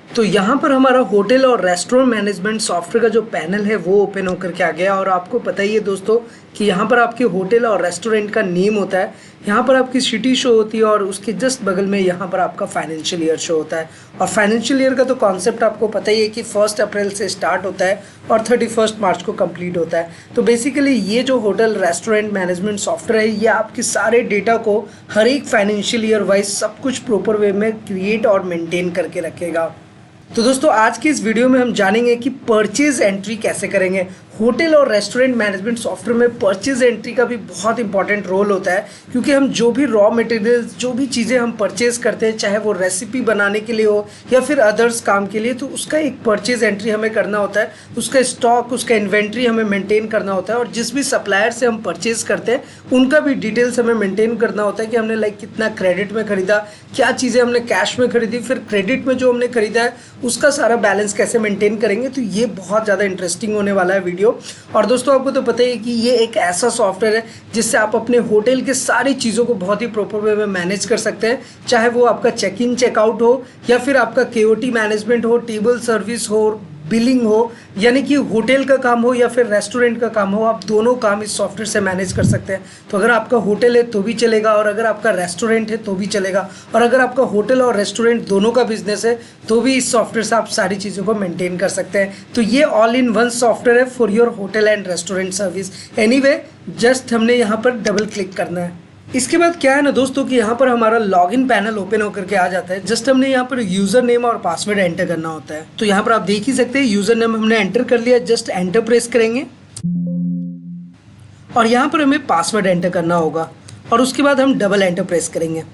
तो यहाँ पर हमारा होटल और रेस्टोरेंट मैनेजमेंट सॉफ्टवेयर का जो पैनल है वो ओपन होकर के आ गया। और आपको पता ही है दोस्तों कि यहाँ पर आपके होटल और रेस्टोरेंट का नेम होता है, यहाँ पर आपकी सिटी शो होती है और उसके जस्ट बगल में यहाँ पर आपका फाइनेंशियल ईयर शो होता है। और फाइनेंशियल ईयर का तो कॉन्सेप्ट आपको पता ही है कि 1 अप्रैल से स्टार्ट होता है और 31 मार्च को कंप्लीट होता है। तो बेसिकली ये जो होटल रेस्टोरेंट मैनेजमेंट सॉफ्टवेयर है ये आपके सारे डेटा को हर एक फाइनेंशियल ईयर वाइज सब कुछ प्रॉपर वे में क्रिएट और मेंटेन करके रखेगा। तो दोस्तों आज की इस वीडियो में हम जानेंगे कि परचेज एंट्री कैसे करेंगे। होटल और रेस्टोरेंट मैनेजमेंट सॉफ्टवेयर में परचेज एंट्री का भी बहुत इंपॉर्टेंट रोल होता है, क्योंकि हम जो भी रॉ मटेरियल्स जो भी चीज़ें हम परचेज करते हैं, चाहे वो रेसिपी बनाने के लिए हो या फिर अदर्स काम के लिए, तो उसका एक परचेज एंट्री हमें करना होता है। उसका स्टॉक, उसका इन्वेंट्री हमें मेंटेन करना होता है और जिस भी सप्लायर से हम परचेज करते हैं उनका भी डिटेल्स हमें मेंटेन करना होता है कि हमने कितना क्रेडिट में खरीदा, क्या चीज़ें हमने कैश में खरीदी, फिर क्रेडिट में जो हमने खरीदा है उसका सारा बैलेंस कैसे मेंटेन करेंगे। तो ये बहुत ज़्यादा इंटरेस्टिंग होने वाला है वीडियो। और दोस्तों आपको तो पता ही है कि ये एक ऐसा सॉफ्टवेयर है जिससे आप अपने होटल के सारी चीज़ों को बहुत ही प्रॉपर वे में मैनेज कर सकते हैं, चाहे वो आपका चेक इन चेकआउट हो या फिर आपका केओटी मैनेजमेंट हो, टेबल सर्विस हो, बिलिंग हो, यानी कि होटल का काम हो या फिर रेस्टोरेंट का काम हो, आप दोनों काम इस सॉफ्टवेयर से मैनेज कर सकते हैं। तो अगर आपका होटल है तो भी चलेगा और अगर आपका रेस्टोरेंट है तो भी चलेगा, और अगर आपका होटल और रेस्टोरेंट दोनों का बिजनेस है तो भी इस सॉफ्टवेयर से आप सारी चीज़ों को मेंटेन कर सकते हैं। तो ये ऑल इन वन सॉफ्टवेयर है for your hotel and restaurant service. Anyway, just हमने यहाँ पर डबल क्लिक करना है। इसके बाद क्या है ना दोस्तों कि यहाँ पर हमारा लॉगिन पैनल ओपन होकर के आ जाता है। जस्ट हमने यहाँ पर यूज़र नेम और पासवर्ड एंटर करना होता है। तो यहाँ पर आप देख ही सकते हैं यूज़र नेम हमने एंटर कर लिया, जस्ट एंटर प्रेस करेंगे और यहाँ पर हमें पासवर्ड एंटर करना होगा और उसके बाद हम डबल एंटर प्रेस करेंगे।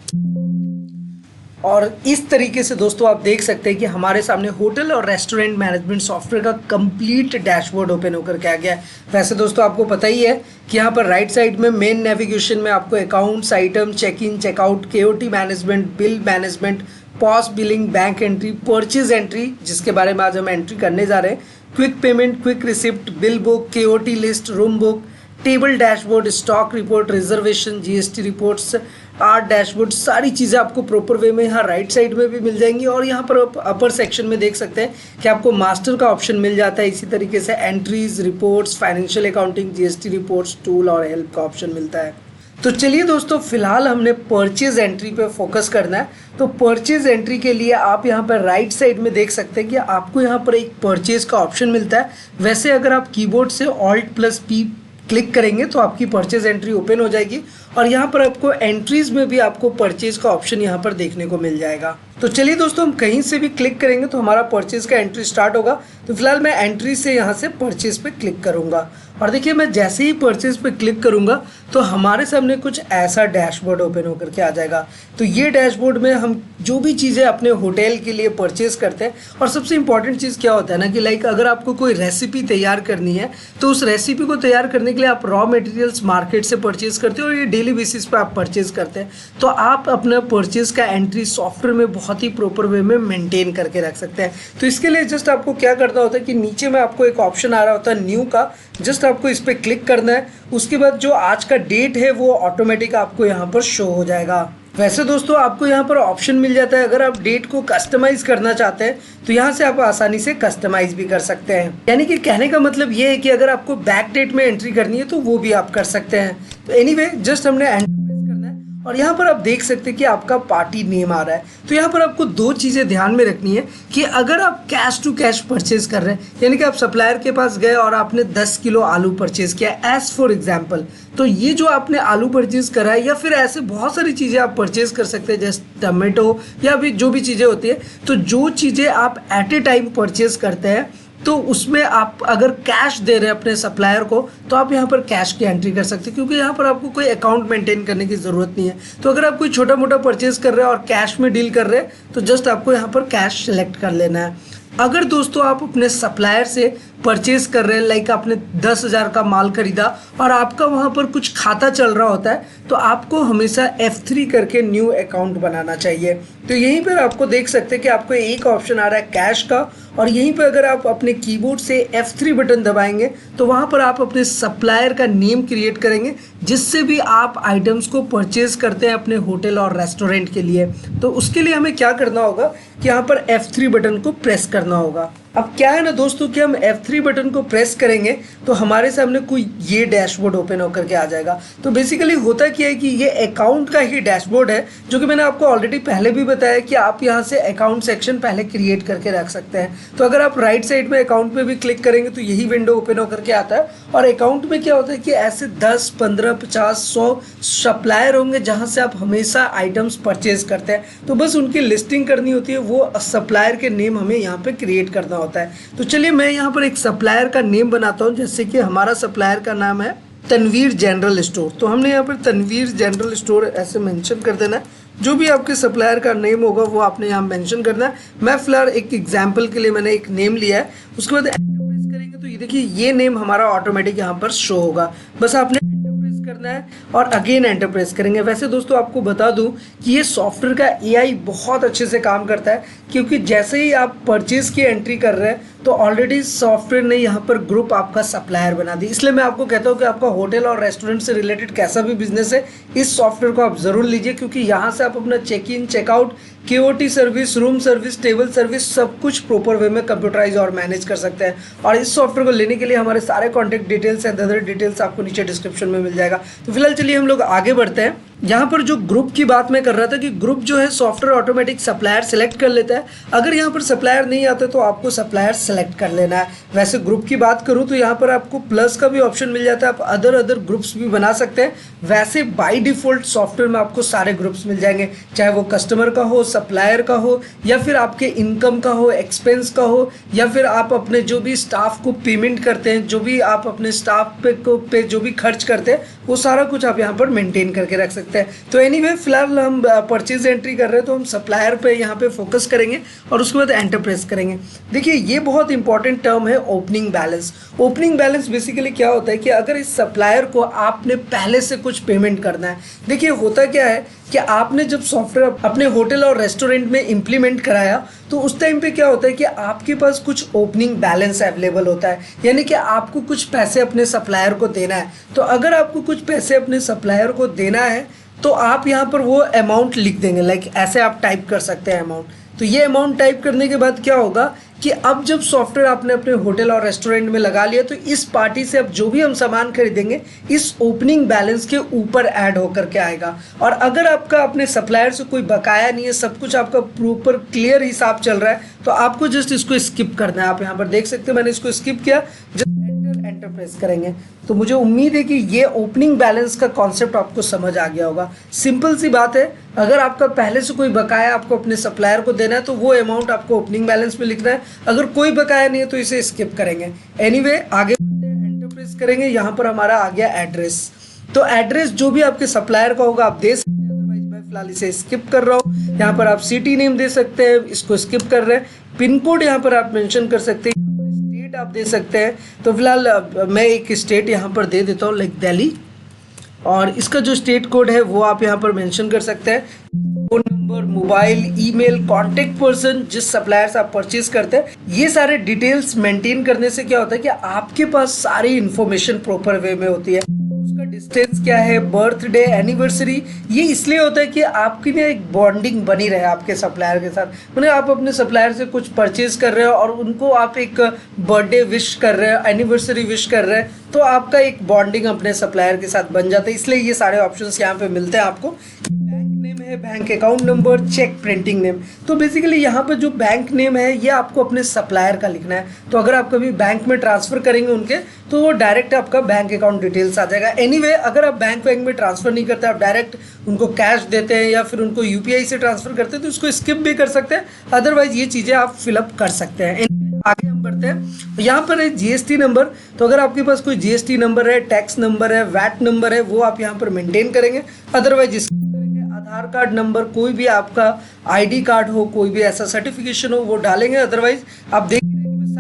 और इस तरीके से दोस्तों आप देख सकते हैं कि हमारे सामने होटल और रेस्टोरेंट मैनेजमेंट सॉफ्टवेयर का कंप्लीट डैशबोर्ड ओपन होकर के आ गया है। वैसे दोस्तों आपको पता ही है कि यहाँ पर राइट साइड में मेन नेविगेशन में आपको accounts, item, check in, checkout, KOT management, bill management, POS billing, bank entry, purchase entry जिसके बारे में आज हम एंट्री करने जा रहे हैं, quick payment, quick receipt, bill book, KOT list, room book, table dashboard, stock report, reservation, GST reports, art dashboard, सारी चीज़ें आपको प्रॉपर वे में यहाँ राइट साइड में भी मिल जाएंगी। और यहाँ पर आप अपर सेक्शन में देख सकते हैं कि आपको मास्टर का ऑप्शन मिल जाता है। इसी तरीके से entries, reports, financial accounting, GST reports, tool और हेल्प का ऑप्शन मिलता है। तो चलिए दोस्तों, फिलहाल हमने परचेज एंट्री पे फोकस करना है। तो परचेज एंट्री के लिए आप यहाँ पर राइट साइड में देख सकते हैं कि आपको यहाँ पर एक परचेज का ऑप्शन मिलता है। वैसे अगर आप कीबोर्ड से Alt+P क्लिक करेंगे तो आपकी परचेज एंट्री ओपन हो जाएगी और यहाँ पर आपको एंट्रीज में भी आपको परचेज का ऑप्शन यहाँ पर देखने को मिल जाएगा। तो चलिए दोस्तों, हम कहीं से भी क्लिक करेंगे तो हमारा परचेज का एंट्री स्टार्ट होगा। तो फिलहाल मैं एंट्री से यहाँ से परचेज पे क्लिक करूँगा और देखिए मैं जैसे ही परचेज पे क्लिक करूँगा तो हमारे सामने कुछ ऐसा डैशबोर्ड ओपन होकर के आ जाएगा। तो ये डैशबोर्ड में हम जो भी चीज़ें अपने होटल के लिए परचेज करते हैं, और सबसे इंपॉर्टेंट चीज़ क्या होता है ना कि अगर आपको कोई रेसिपी तैयार करनी है तो उस रेसिपी को तैयार करने के लिए आप रॉ मटेरियल्स मार्केट से परचेज करते हो और ये डेली बेसिस पे आप परचेज करते हैं, तो आप अपना परचेज का एंट्री सॉफ्टवेयर में बहुत ही प्रॉपर वे में मेंटेन करके रख सकते हैं। तो इसके लिए जस्ट आपको क्या करना होता है कि नीचे में आपको एक ऑप्शन आ रहा होता है न्यू का, जस्ट आपको इस पर क्लिक करना है। उसके बाद जो आज का डेट है वो ऑटोमेटिक आपको यहाँ पर शो हो जाएगा। वैसे दोस्तों आपको यहाँ पर ऑप्शन मिल जाता है, अगर आप डेट को कस्टमाइज करना चाहते हैं तो यहाँ से आप आसानी से कस्टमाइज भी कर सकते हैं। यानी कि कहने का मतलब ये है कि अगर आपको बैक डेट में एंट्री करनी है तो वो भी आप कर सकते हैं। तो एनीवे, जस्ट हमने एंटर प्रेस करना है और यहाँ पर आप देख सकते हैं कि आपका पार्टी नेम आ रहा है। तो यहाँ पर आपको दो चीज़ें ध्यान में रखनी है कि अगर आप कैश टू कैश परचेज कर रहे हैं, यानी कि आप सप्लायर के पास गए और आपने 10 किलो आलू परचेज किया एज फॉर एग्जाम्पल, तो ये जो आपने आलू परचेज करा है या फिर ऐसे बहुत सारी चीज़ें आप परचेज कर सकते हैं जैसे टमाटो या भी जो भी चीज़ें होती है, तो जो चीज़ें आप एट ए टाइम परचेज करते हैं तो उसमें आप अगर कैश दे रहे हैं अपने सप्लायर को तो आप यहाँ पर कैश की एंट्री कर सकते हैं, क्योंकि यहाँ पर आपको कोई अकाउंट मेंटेन करने की ज़रूरत नहीं है। तो अगर आप कोई छोटा मोटा परचेज कर रहे हैं और कैश में डील कर रहे हैं तो जस्ट आपको यहाँ पर कैश सेलेक्ट कर लेना है। अगर दोस्तों आप अपने सप्लायर से परचेज कर रहे हैं, लाइक आपने 10,000 का माल खरीदा और आपका वहाँ पर कुछ खाता चल रहा होता है, तो आपको हमेशा F3 करके न्यू अकाउंट बनाना चाहिए। तो यहीं पर आपको देख सकते हैं कि आपको एक ऑप्शन आ रहा है कैश का, और यहीं पर अगर आप अपने कीबोर्ड से F3 बटन दबाएंगे तो वहाँ पर आप अपने सप्लायर का नेम क्रिएट करेंगे, जिससे भी आप आइटम्स को परचेज करते हैं अपने होटल और रेस्टोरेंट के लिए। तो उसके लिए हमें क्या करना होगा कि यहाँ पर F3 बटन को प्रेस करना होगा। अब क्या है ना दोस्तों कि हम F3 बटन को प्रेस करेंगे तो हमारे सामने कोई ये डैशबोर्ड ओपन होकर के आ जाएगा। तो बेसिकली होता क्या है कि ये अकाउंट का ही डैशबोर्ड है, जो कि मैंने आपको ऑलरेडी पहले भी बताया कि आप यहाँ से अकाउंट सेक्शन पहले क्रिएट करके रख सकते हैं। तो अगर आप राइट साइड में अकाउंट पे भी क्लिक करेंगे तो यही विंडो ओपन होकर के आता है। और अकाउंट में क्या होता है कि ऐसे 10, 15, 50, 100 सप्लायर होंगे जहाँ से आप हमेशा आइटम्स परचेज करते हैं। तो बस उनकी लिस्टिंग करनी होती है, वो सप्लायर के नेम हमें यहाँ पे क्रिएट करना होता है। तो चलिए मैं यहाँ पर एक सप्लायर का नेम बनाता हूँ, जैसे कि हमारा सप्लायर का नाम है तनवीर जनरल स्टोर। तो हमने यहाँ पर तनवीर जनरल स्टोर ऐसे मेंशन कर देना है। जो भी आपके सप्लायर का नेम होगा वो आपने यहाँ मेंशन करना है। मैं फिलहाल एक एग्जाम्पल के लिए मैंने एक नेम लिया है। उसके बाद एंटर प्रेस करेंगे तो ये देखिए ये नेम हमारा ऑटोमेटिक यहाँ पर शो होगा। बस आपने करना है और अगेन एंटर प्रेस करेंगे। वैसे दोस्तों आपको बता दूं कि ये सॉफ्टवेयर का AI बहुत अच्छे से काम करता है, क्योंकि जैसे ही आप परचेज की एंट्री कर रहे हैं तो ऑलरेडी सॉफ्टवेयर ने यहाँ पर ग्रुप आपका सप्लायर बना दी। इसलिए मैं आपको कहता हूँ कि आपका होटल और रेस्टोरेंट से रिलेटेड कैसा भी बिजनेस है, इस सॉफ्टवेयर को आप ज़रूर लीजिए, क्योंकि यहाँ से आप अपना check in, checkout, KOT service, room service, table service सब कुछ प्रॉपर वे में कंप्यूटराइज और मैनेज कर सकते हैं। और इस सॉफ्टवेयर को लेने के लिए हमारे सारे contact details and other details आपको नीचे डिस्क्रिप्शन में मिल जाएगा। तो फिलहाल चलिए हम लोग आगे बढ़ते हैं। यहाँ पर जो ग्रुप की बात मैं कर रहा था कि ग्रुप जो है सॉफ्टवेयर ऑटोमेटिक सप्लायर सेलेक्ट कर लेता है। अगर यहाँ पर सप्लायर नहीं आता तो आपको सप्लायर सेलेक्ट कर लेना है। वैसे ग्रुप की बात करूँ तो यहाँ पर आपको प्लस का भी ऑप्शन मिल जाता है, आप अदर ग्रुप्स भी बना सकते हैं। वैसे बाय डिफॉल्ट सॉफ्टवेयर में आपको सारे ग्रुप्स मिल जाएंगे, चाहे वो कस्टमर का हो, सप्लायर का हो, या फिर आपके इनकम का हो, एक्सपेंस का हो, या फिर आप अपने जो भी स्टाफ को पेमेंट करते हैं, जो भी आप अपने स्टाफ पे जो भी खर्च करते हैं, वो सारा कुछ आप यहाँ पर मेंटेन करके रख सकते हैं। तो एनीवे फिलहाल हम परचेज एंट्री कर रहे हैं तो हम सप्लायर पे यहाँ पे फोकस करेंगे और उसके बाद एंटर प्रेस करेंगे। देखिए ये बहुत इंपॉर्टेंट टर्म है opening balance. Opening balance basically क्या होता है कि अगर इस सप्लायर को आपने पहले से कुछ पेमेंट करना है। देखिए होता क्या है कि आपने जब सॉफ्टवेयर अपने होटल और रेस्टोरेंट में इम्प्लीमेंट कराया तो उस टाइम पे क्या होता है कि आपके पास कुछ ओपनिंग बैलेंस अवेलेबल होता है, यानी कि आपको कुछ पैसे अपने सप्लायर को देना है। तो अगर आपको कुछ पैसे अपने सप्लायर को देना है तो आप यहाँ पर वो अमाउंट लिख देंगे, लाइक ऐसे आप टाइप कर सकते हैं अमाउंट। तो ये अमाउंट टाइप करने के बाद क्या होगा कि अब जब सॉफ्टवेयर आपने अपने होटल और रेस्टोरेंट में लगा लिया तो इस पार्टी से अब जो भी हम सामान खरीदेंगे इस ओपनिंग बैलेंस के ऊपर ऐड होकर के आएगा। और अगर आपका अपने सप्लायर से कोई बकाया नहीं है, सब कुछ आपका प्रॉपर क्लियर हिसाब चल रहा है, तो आपको जस्ट इसको स्किप करना है। आप यहाँ पर देख सकते हैं मैंने इसको स्किप किया, जस्ट एंटर प्रेस करेंगे। तो मुझे उम्मीद है कि ये ओपनिंग बैलेंस का कॉन्सेप्ट आपको समझ आ गया होगा। सिंपल सी बात है, अगर आपका पहले से कोई बकाया आपको अपने सप्लायर को देना है तो वो अमाउंट आपको ओपनिंग बैलेंस में लिखना है। अगर कोई बकाया नहीं है तो इसे स्किप करेंगे। एनीवे आगे एंटर प्रेस करेंगे। यहाँ पर हमारा आ गया एड्रेस। तो एड्रेस जो भी आपके सप्लायर का होगा आप दे सकते हैं, अदरवाइज मैं फिलहाल इसे स्किप कर रहा हूँ। यहाँ पर आप सिटी नेम दे सकते हैं, इसको स्किप कर रहे हैं। पिन कोड यहाँ पर आप मेंशन कर सकते हैं, स्टेट आप दे सकते हैं। तो फिलहाल मैं एक स्टेट यहाँ पर दे देता हूँ, लाइक दिल्ली, और इसका जो स्टेट कोड है वो आप यहाँ पर मेंशन कर सकते हैं। Phone number, mobile, email, contact person, जिस सप्लायर से आप परचेज करते हैं, ये सारे डिटेल्स मेंटेन करने से क्या होता है कि आपके पास सारी इंफॉर्मेशन प्रॉपर वे में होती है। उसका डिस्टेंस क्या है, बर्थडे, एनिवर्सरी, ये इसलिए होता है कि आपकी ना एक बॉन्डिंग बनी रहे आपके सप्लायर के साथ। मतलब आप अपने सप्लायर से कुछ परचेज कर रहे हो और उनको आप एक बर्थडे विश कर रहे हो, एनिवर्सरी विश कर रहे हैं, तो आपका एक बॉन्डिंग अपने सप्लायर के साथ बन जाता है। इसलिए ये सारे ऑप्शंस यहाँ पे मिलते हैं आपको। Bank account number, cheque printing name. तो बेसिकली यहाँ पर जो बैंक नेम है ये आपको अपने सप्लायर का लिखना है। तो अगर आप कभी बैंक में ट्रांसफर करेंगे उनके तो वो डायरेक्ट आपका बैंक अकाउंट डिटेल्स आ जाएगा। एनीवे अगर आप बैंक में ट्रांसफर नहीं करते, आप डायरेक्ट उनको कैश देते हैं या फिर उनको UPI से ट्रांसफर करते हैं तो उसको स्किप भी कर सकते हैं, अदरवाइज ये चीज़ें आप फिलअप कर सकते हैं। आगे हम बढ़ते हैं। यहाँ पर है GST नंबर। तो अगर आपके पास कोई GST नंबर है, टैक्स नंबर है, वैट नंबर है, वो आप यहाँ पर मेंटेन करेंगे, अदरवाइज आधार कार्ड नंबर, कोई भी आपका ID कार्ड हो, कोई भी ऐसा सर्टिफिकेशन हो वो डालेंगे। अदरवाइज आप देख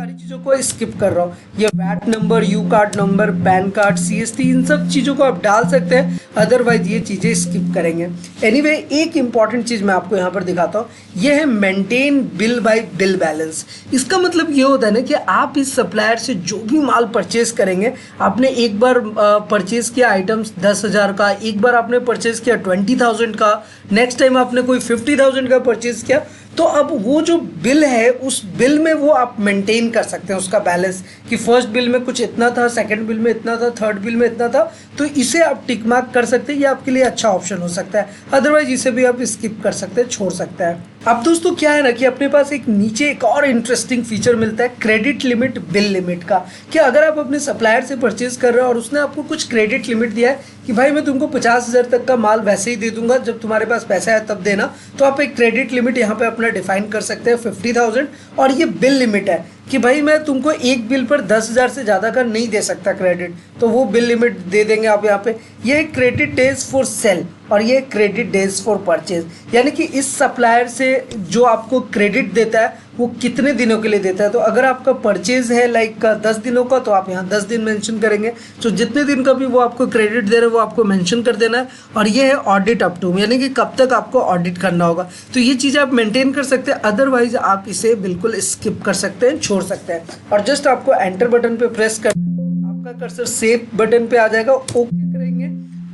सारी चीज़ों को स्किप कर रहा हूँ। ये VAT number, U card number, PAN card, CST, इन सब चीज़ों को आप डाल सकते हैं, अदरवाइज ये चीज़ें स्किप करेंगे। एनीवे, एक इंपॉर्टेंट चीज़ मैं आपको यहाँ पर दिखाता हूँ, ये है maintain bill bye bill balance. इसका मतलब ये होता है ना कि आप इस सप्लायर से जो भी माल परचेज करेंगे, आपने एक बार परचेज किया आइटम्स 10,000 का, एक बार आपने परचेज किया 20,000 का, नेक्स्ट टाइम आपने कोई 50,000 का परचेज किया, तो अब वो जो बिल है उस बिल में वो आप मेंटेन कर सकते हैं उसका बैलेंस, कि फर्स्ट बिल में कुछ इतना था, सेकंड बिल में इतना था, थर्ड बिल में इतना था। तो इसे आप टिक मार्क कर सकते हैं, ये आपके लिए अच्छा ऑप्शन हो सकता है। अदरवाइज इसे भी आप स्किप कर सकते हैं, छोड़ सकते हैं। अब दोस्तों क्या है ना कि अपने पास एक नीचे एक और इंटरेस्टिंग फीचर मिलता है क्रेडिट लिमिट, बिल लिमिट का, कि अगर आप अपने सप्लायर से परचेज कर रहे हो और उसने आपको कुछ क्रेडिट लिमिट दिया है कि भाई मैं तुमको 50,000 तक का माल वैसे ही दे दूंगा, जब तुम्हारे पास पैसा है तब देना, तो आप एक क्रेडिट लिमिट यहाँ पे अपना डिफाइन कर सकते हैं 50,000। और ये बिल लिमिट है कि भाई मैं तुमको एक बिल पर 10,000 से ज़्यादा का नहीं दे सकता क्रेडिट, तो वो बिल लिमिट दे देंगे आप यहाँ पे। ये क्रेडिट डेज फॉर सेल और ये क्रेडिट डेज फॉर परचेज, यानी कि इस सप्लायर से जो आपको क्रेडिट देता है वो कितने दिनों के लिए देता है। तो अगर आपका परचेज है लाइक 10 दिनों का, तो आप यहाँ 10 दिन मेंशन करेंगे। तो जितने दिन का भी वो आपको क्रेडिट दे रहे हैं वो आपको मेंशन कर देना है। और ये है ऑडिट अप टू, यानी कि कब तक आपको ऑडिट करना होगा। तो ये चीज़ आप मेंटेन कर सकते हैं, अदरवाइज आप इसे बिल्कुल स्किप कर सकते हैं, छोड़ सकते हैं। और जस्ट आपको एंटर बटन पे प्रेस कर, आपका कर्सर सेव बटन पे आ जाएगा, ओके करेंगे।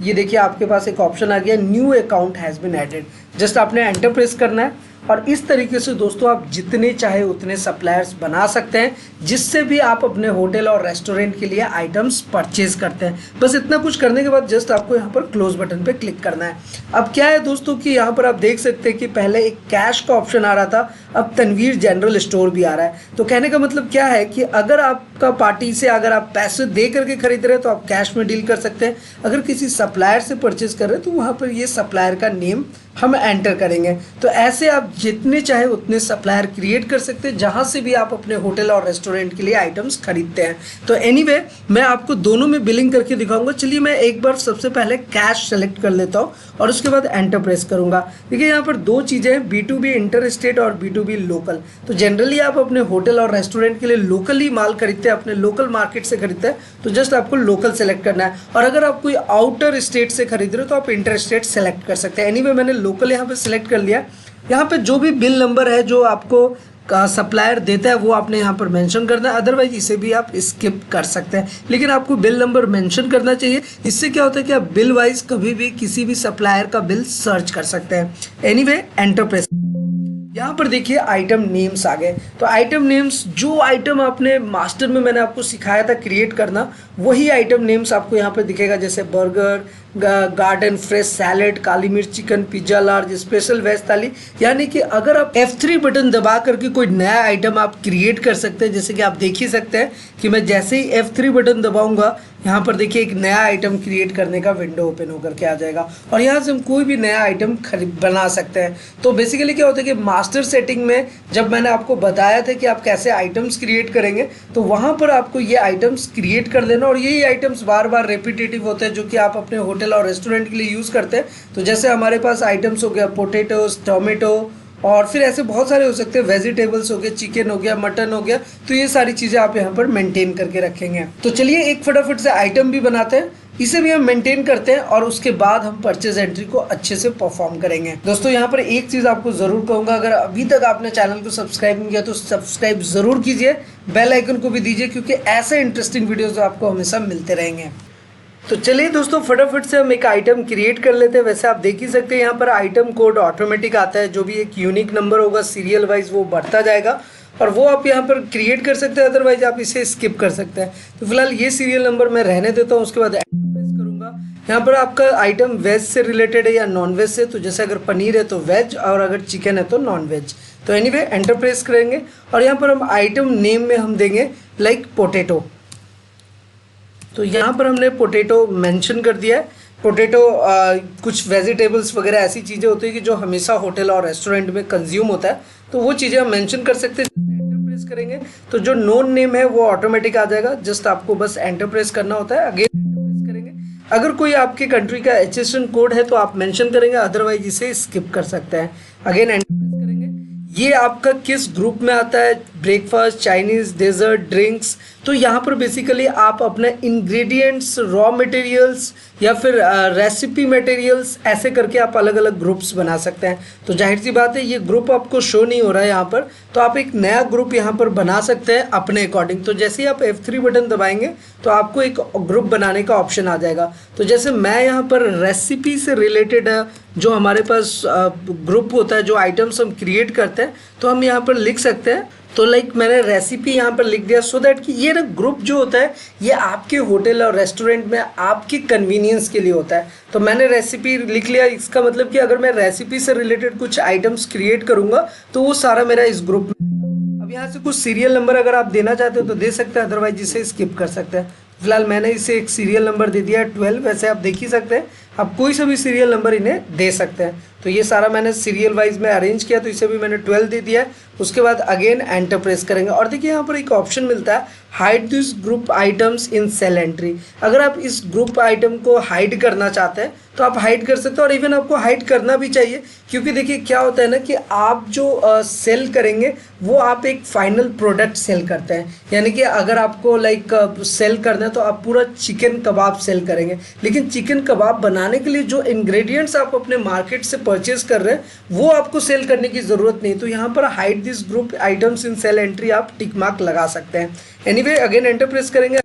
ये देखिए आपके पास एक ऑप्शन आ गया, new account has been added. Just आपने एंटर प्रेस करना है और इस तरीके से दोस्तों आप जितने चाहे उतने सप्लायर्स बना सकते हैं, जिससे भी आप अपने होटल और रेस्टोरेंट के लिए आइटम्स परचेज करते हैं। बस इतना कुछ करने के बाद जस्ट आपको यहाँ पर क्लोज बटन पे क्लिक करना है। अब क्या है दोस्तों कि यहाँ पर आप देख सकते हैं कि पहले एक कैश का ऑप्शन आ रहा था, अब तनवीर जनरल स्टोर भी आ रहा है। तो कहने का मतलब क्या है कि अगर आपका पार्टी से अगर आप पैसे दे करके खरीद रहे हैं तो आप कैश में डील कर सकते हैं, अगर किसी सप्लायर से परचेज कर रहे हैं तो वहाँ पर ये सप्लायर का नेम हम एंटर करेंगे। तो ऐसे आप जितने चाहे उतने सप्लायर क्रिएट कर सकते हैं, जहाँ से भी आप अपने होटल और रेस्टोरेंट के लिए आइटम्स खरीदते हैं। तो एनीवे, मैं आपको दोनों में बिलिंग करके दिखाऊंगा। चलिए मैं एक बार सबसे पहले कैश सेलेक्ट कर लेता हूँ और उसके बाद एंटर प्रेस करूँगा। देखिए यहाँ पर दो चीज़ें हैं, B2B इंटर स्टेट और B2B लोकल। तो जनरली आप अपने होटल और रेस्टोरेंट के लिए लोकली माल खरीदते हैं, अपने लोकल मार्केट से खरीदते हैं, तो जस्ट आपको लोकल सेलेक्ट करना है। और अगर आप कोई आउटर स्टेट से खरीद रहे हो तो आप इंटर स्टेट सेलेक्ट कर सकते हैं। एनीवे, मैंने लोकल यहाँ पे सिलेक्ट कर लिया। यहाँ पे जो भी बिल नंबर है जो आपको का सप्लायर देता है वो आपने यहाँ पर मेंशन करना है, अदरवाइज इसे भी आप स्किप कर सकते हैं। लेकिन आपको बिल नंबर मेंशन करना चाहिए, इससे क्या होता है कि आप बिल वाइज कभी भी किसी भी सप्लायर का बिल सर्च कर सकते हैं। Anyway, enter press. यहाँ पर देखिए आइटम नेम्स आ गए। तो आइटम नेम्स, जो आइटम आपने मास्टर में मैंने आपको सिखाया था क्रिएट करना, वही आइटम नेम्स आपको यहाँ पर दिखेगा, जैसे बर्गर, गार्डन फ्रेश सैलेड, काली मिर्च chicken, pizza large, special veg thali. यानी कि अगर आप F3 बटन दबा करके कोई नया आइटम आप क्रिएट कर सकते हैं। जैसे कि आप देख ही सकते हैं कि मैं जैसे ही F3 बटन दबाऊंगा, यहाँ पर देखिए एक नया आइटम क्रिएट करने का विंडो ओपन होकर के आ जाएगा और यहाँ से हम कोई भी नया आइटम बना सकते हैं। तो बेसिकली क्या होता है कि मास्टर सेटिंग में जब मैंने आपको बताया था कि आप कैसे आइटम्स क्रिएट करेंगे, तो वहाँ पर आपको ये आइटम्स क्रिएट कर लेना और यही आइटम्स बार बार रेपिटेटिव होते हैं, जो कि आप अपने होटल और रेस्टोरेंट के लिए यूज़ करते हैं। तो जैसे हमारे पास आइटम्स हो गया पोटैटोस, टोमेटो, और फिर ऐसे बहुत सारे हो सकते हैं, वेजिटेबल्स हो गए, चिकन हो गया, मटन हो गया। तो ये सारी चीज़ें आप यहाँ पर मेंटेन करके रखेंगे। तो चलिए एक फटाफट से आइटम भी बनाते हैं, इसे भी हम मेंटेन करते हैं और उसके बाद हम परचेज एंट्री को अच्छे से परफॉर्म करेंगे। दोस्तों यहाँ पर एक चीज़ आपको ज़रूर कहूँगा, अगर अभी तक आपने चैनल को सब्सक्राइब नहीं किया तो सब्सक्राइब ज़रूर कीजिए, बेल आइकन को भी दीजिए, क्योंकि ऐसे इंटरेस्टिंग वीडियोज़ आपको हमेशा मिलते रहेंगे। तो चलिए दोस्तों फटाफट से हम एक आइटम क्रिएट कर लेते हैं। वैसे आप देख ही सकते हैं यहाँ पर आइटम कोड ऑटोमेटिक आता है, जो भी एक यूनिक नंबर होगा सीरियल वाइज वो बढ़ता जाएगा और वो आप यहाँ पर क्रिएट कर सकते हैं, अदरवाइज आप इसे स्किप कर सकते हैं। तो फिलहाल ये सीरियल नंबर मैं रहने देता हूँ, उसके बाद एंटर प्रेस करूँगा। यहाँ पर आपका आइटम वेज से रिलेटेड है या नॉन वेज से, तो जैसे अगर पनीर है तो वेज और अगर चिकन है तो नॉन वेज। तो एनीवे एंटर प्रेस करेंगे और यहाँ पर हम आइटम नेम में हम देंगे लाइक पोटैटो। तो यहाँ पर हमने पोटैटो मेंशन कर दिया है। पोटैटो कुछ वेजिटेबल्स वगैरह ऐसी चीज़ें होती है कि जो हमेशा होटल और रेस्टोरेंट में कंज्यूम होता है, तो वो चीज़ें हम मेंशन कर सकते हैं। एंटर प्रेस करेंगे तो जो नोन नेम है वो ऑटोमेटिक आ जाएगा, जस्ट आपको बस एंटर प्रेस करना होता है। अगेन एंटर प्रेस करेंगे। अगर कोई आपके कंट्री का HSN कोड है तो आप मेंशन करेंगे, अदरवाइज इसे स्किप कर सकते हैं। अगेन एंटर प्रेस करेंगे। ये आपका किस ग्रुप में आता है, ब्रेकफास्ट, चाइनीज़, डेजर्ट, ड्रिंक्स। तो यहाँ पर बेसिकली आप अपने इंग्रेडिएंट्स, रॉ मटेरियल्स या फिर रेसिपी मटेरियल्स ऐसे करके आप अलग अलग ग्रुप्स बना सकते हैं। तो जाहिर सी बात है ये ग्रुप आपको शो नहीं हो रहा है यहाँ पर, तो आप एक नया ग्रुप यहाँ पर बना सकते हैं अपने अकॉर्डिंग। तो जैसे ही आप F3 बटन दबाएंगे तो आपको एक ग्रुप बनाने का ऑप्शन आ जाएगा। तो जैसे मैं यहाँ पर रेसिपी से रिलेटेड जो हमारे पास ग्रुप होता है, जो आइटम्स हम क्रिएट करते हैं, तो हम यहाँ पर लिख सकते हैं। तो लाइक मैंने रेसिपी यहाँ पर लिख दिया, सो दैट कि ये ना ग्रुप जो होता है ये आपके होटल और रेस्टोरेंट में आपकी कन्वीनियंस के लिए होता है। तो मैंने रेसिपी लिख लिया, इसका मतलब कि अगर मैं रेसिपी से रिलेटेड कुछ आइटम्स क्रिएट करूँगा तो वो सारा मेरा इस ग्रुप में। अब यहाँ से कुछ सीरियल नंबर अगर आप देना चाहते हो तो दे सकते हैं, अदरवाइज इसे स्किप कर सकते हैं। फिलहाल मैंने इसे एक सीरियल नंबर दे दिया है 12। वैसे आप देख ही सकते हैं, आप कोई सा भी सीरियल नंबर इन्हें दे सकते हैं। तो ये सारा मैंने सीरियल वाइज में अरेंज किया, तो इसे भी मैंने 12 दे दिया है। उसके बाद अगेन एंटर प्रेस करेंगे और देखिए यहाँ पर एक ऑप्शन मिलता है, hide this group items in sale entry. अगर आप इस ग्रुप आइटम को हाइड करना चाहते हैं तो आप हाइड कर सकते हो, और इवन आपको हाइड करना भी चाहिए, क्योंकि देखिए क्या होता है ना कि आप जो सेल करेंगे वो आप एक फाइनल प्रोडक्ट सेल करते हैं। यानी कि अगर आपको लाइक सेल करना है तो आप पूरा चिकन कबाब सेल करेंगे, लेकिन चिकन कबाब बनाने के लिए जो इंग्रेडिएंट्स आप अपने मार्केट से परचेज कर रहे हैं वो आपको सेल करने की ज़रूरत नहीं। तो यहाँ पर hide this group items in sale entry आप टिक मार्क लगा सकते हैं। एनीवे अगेन एंटर प्रेस करेंगे,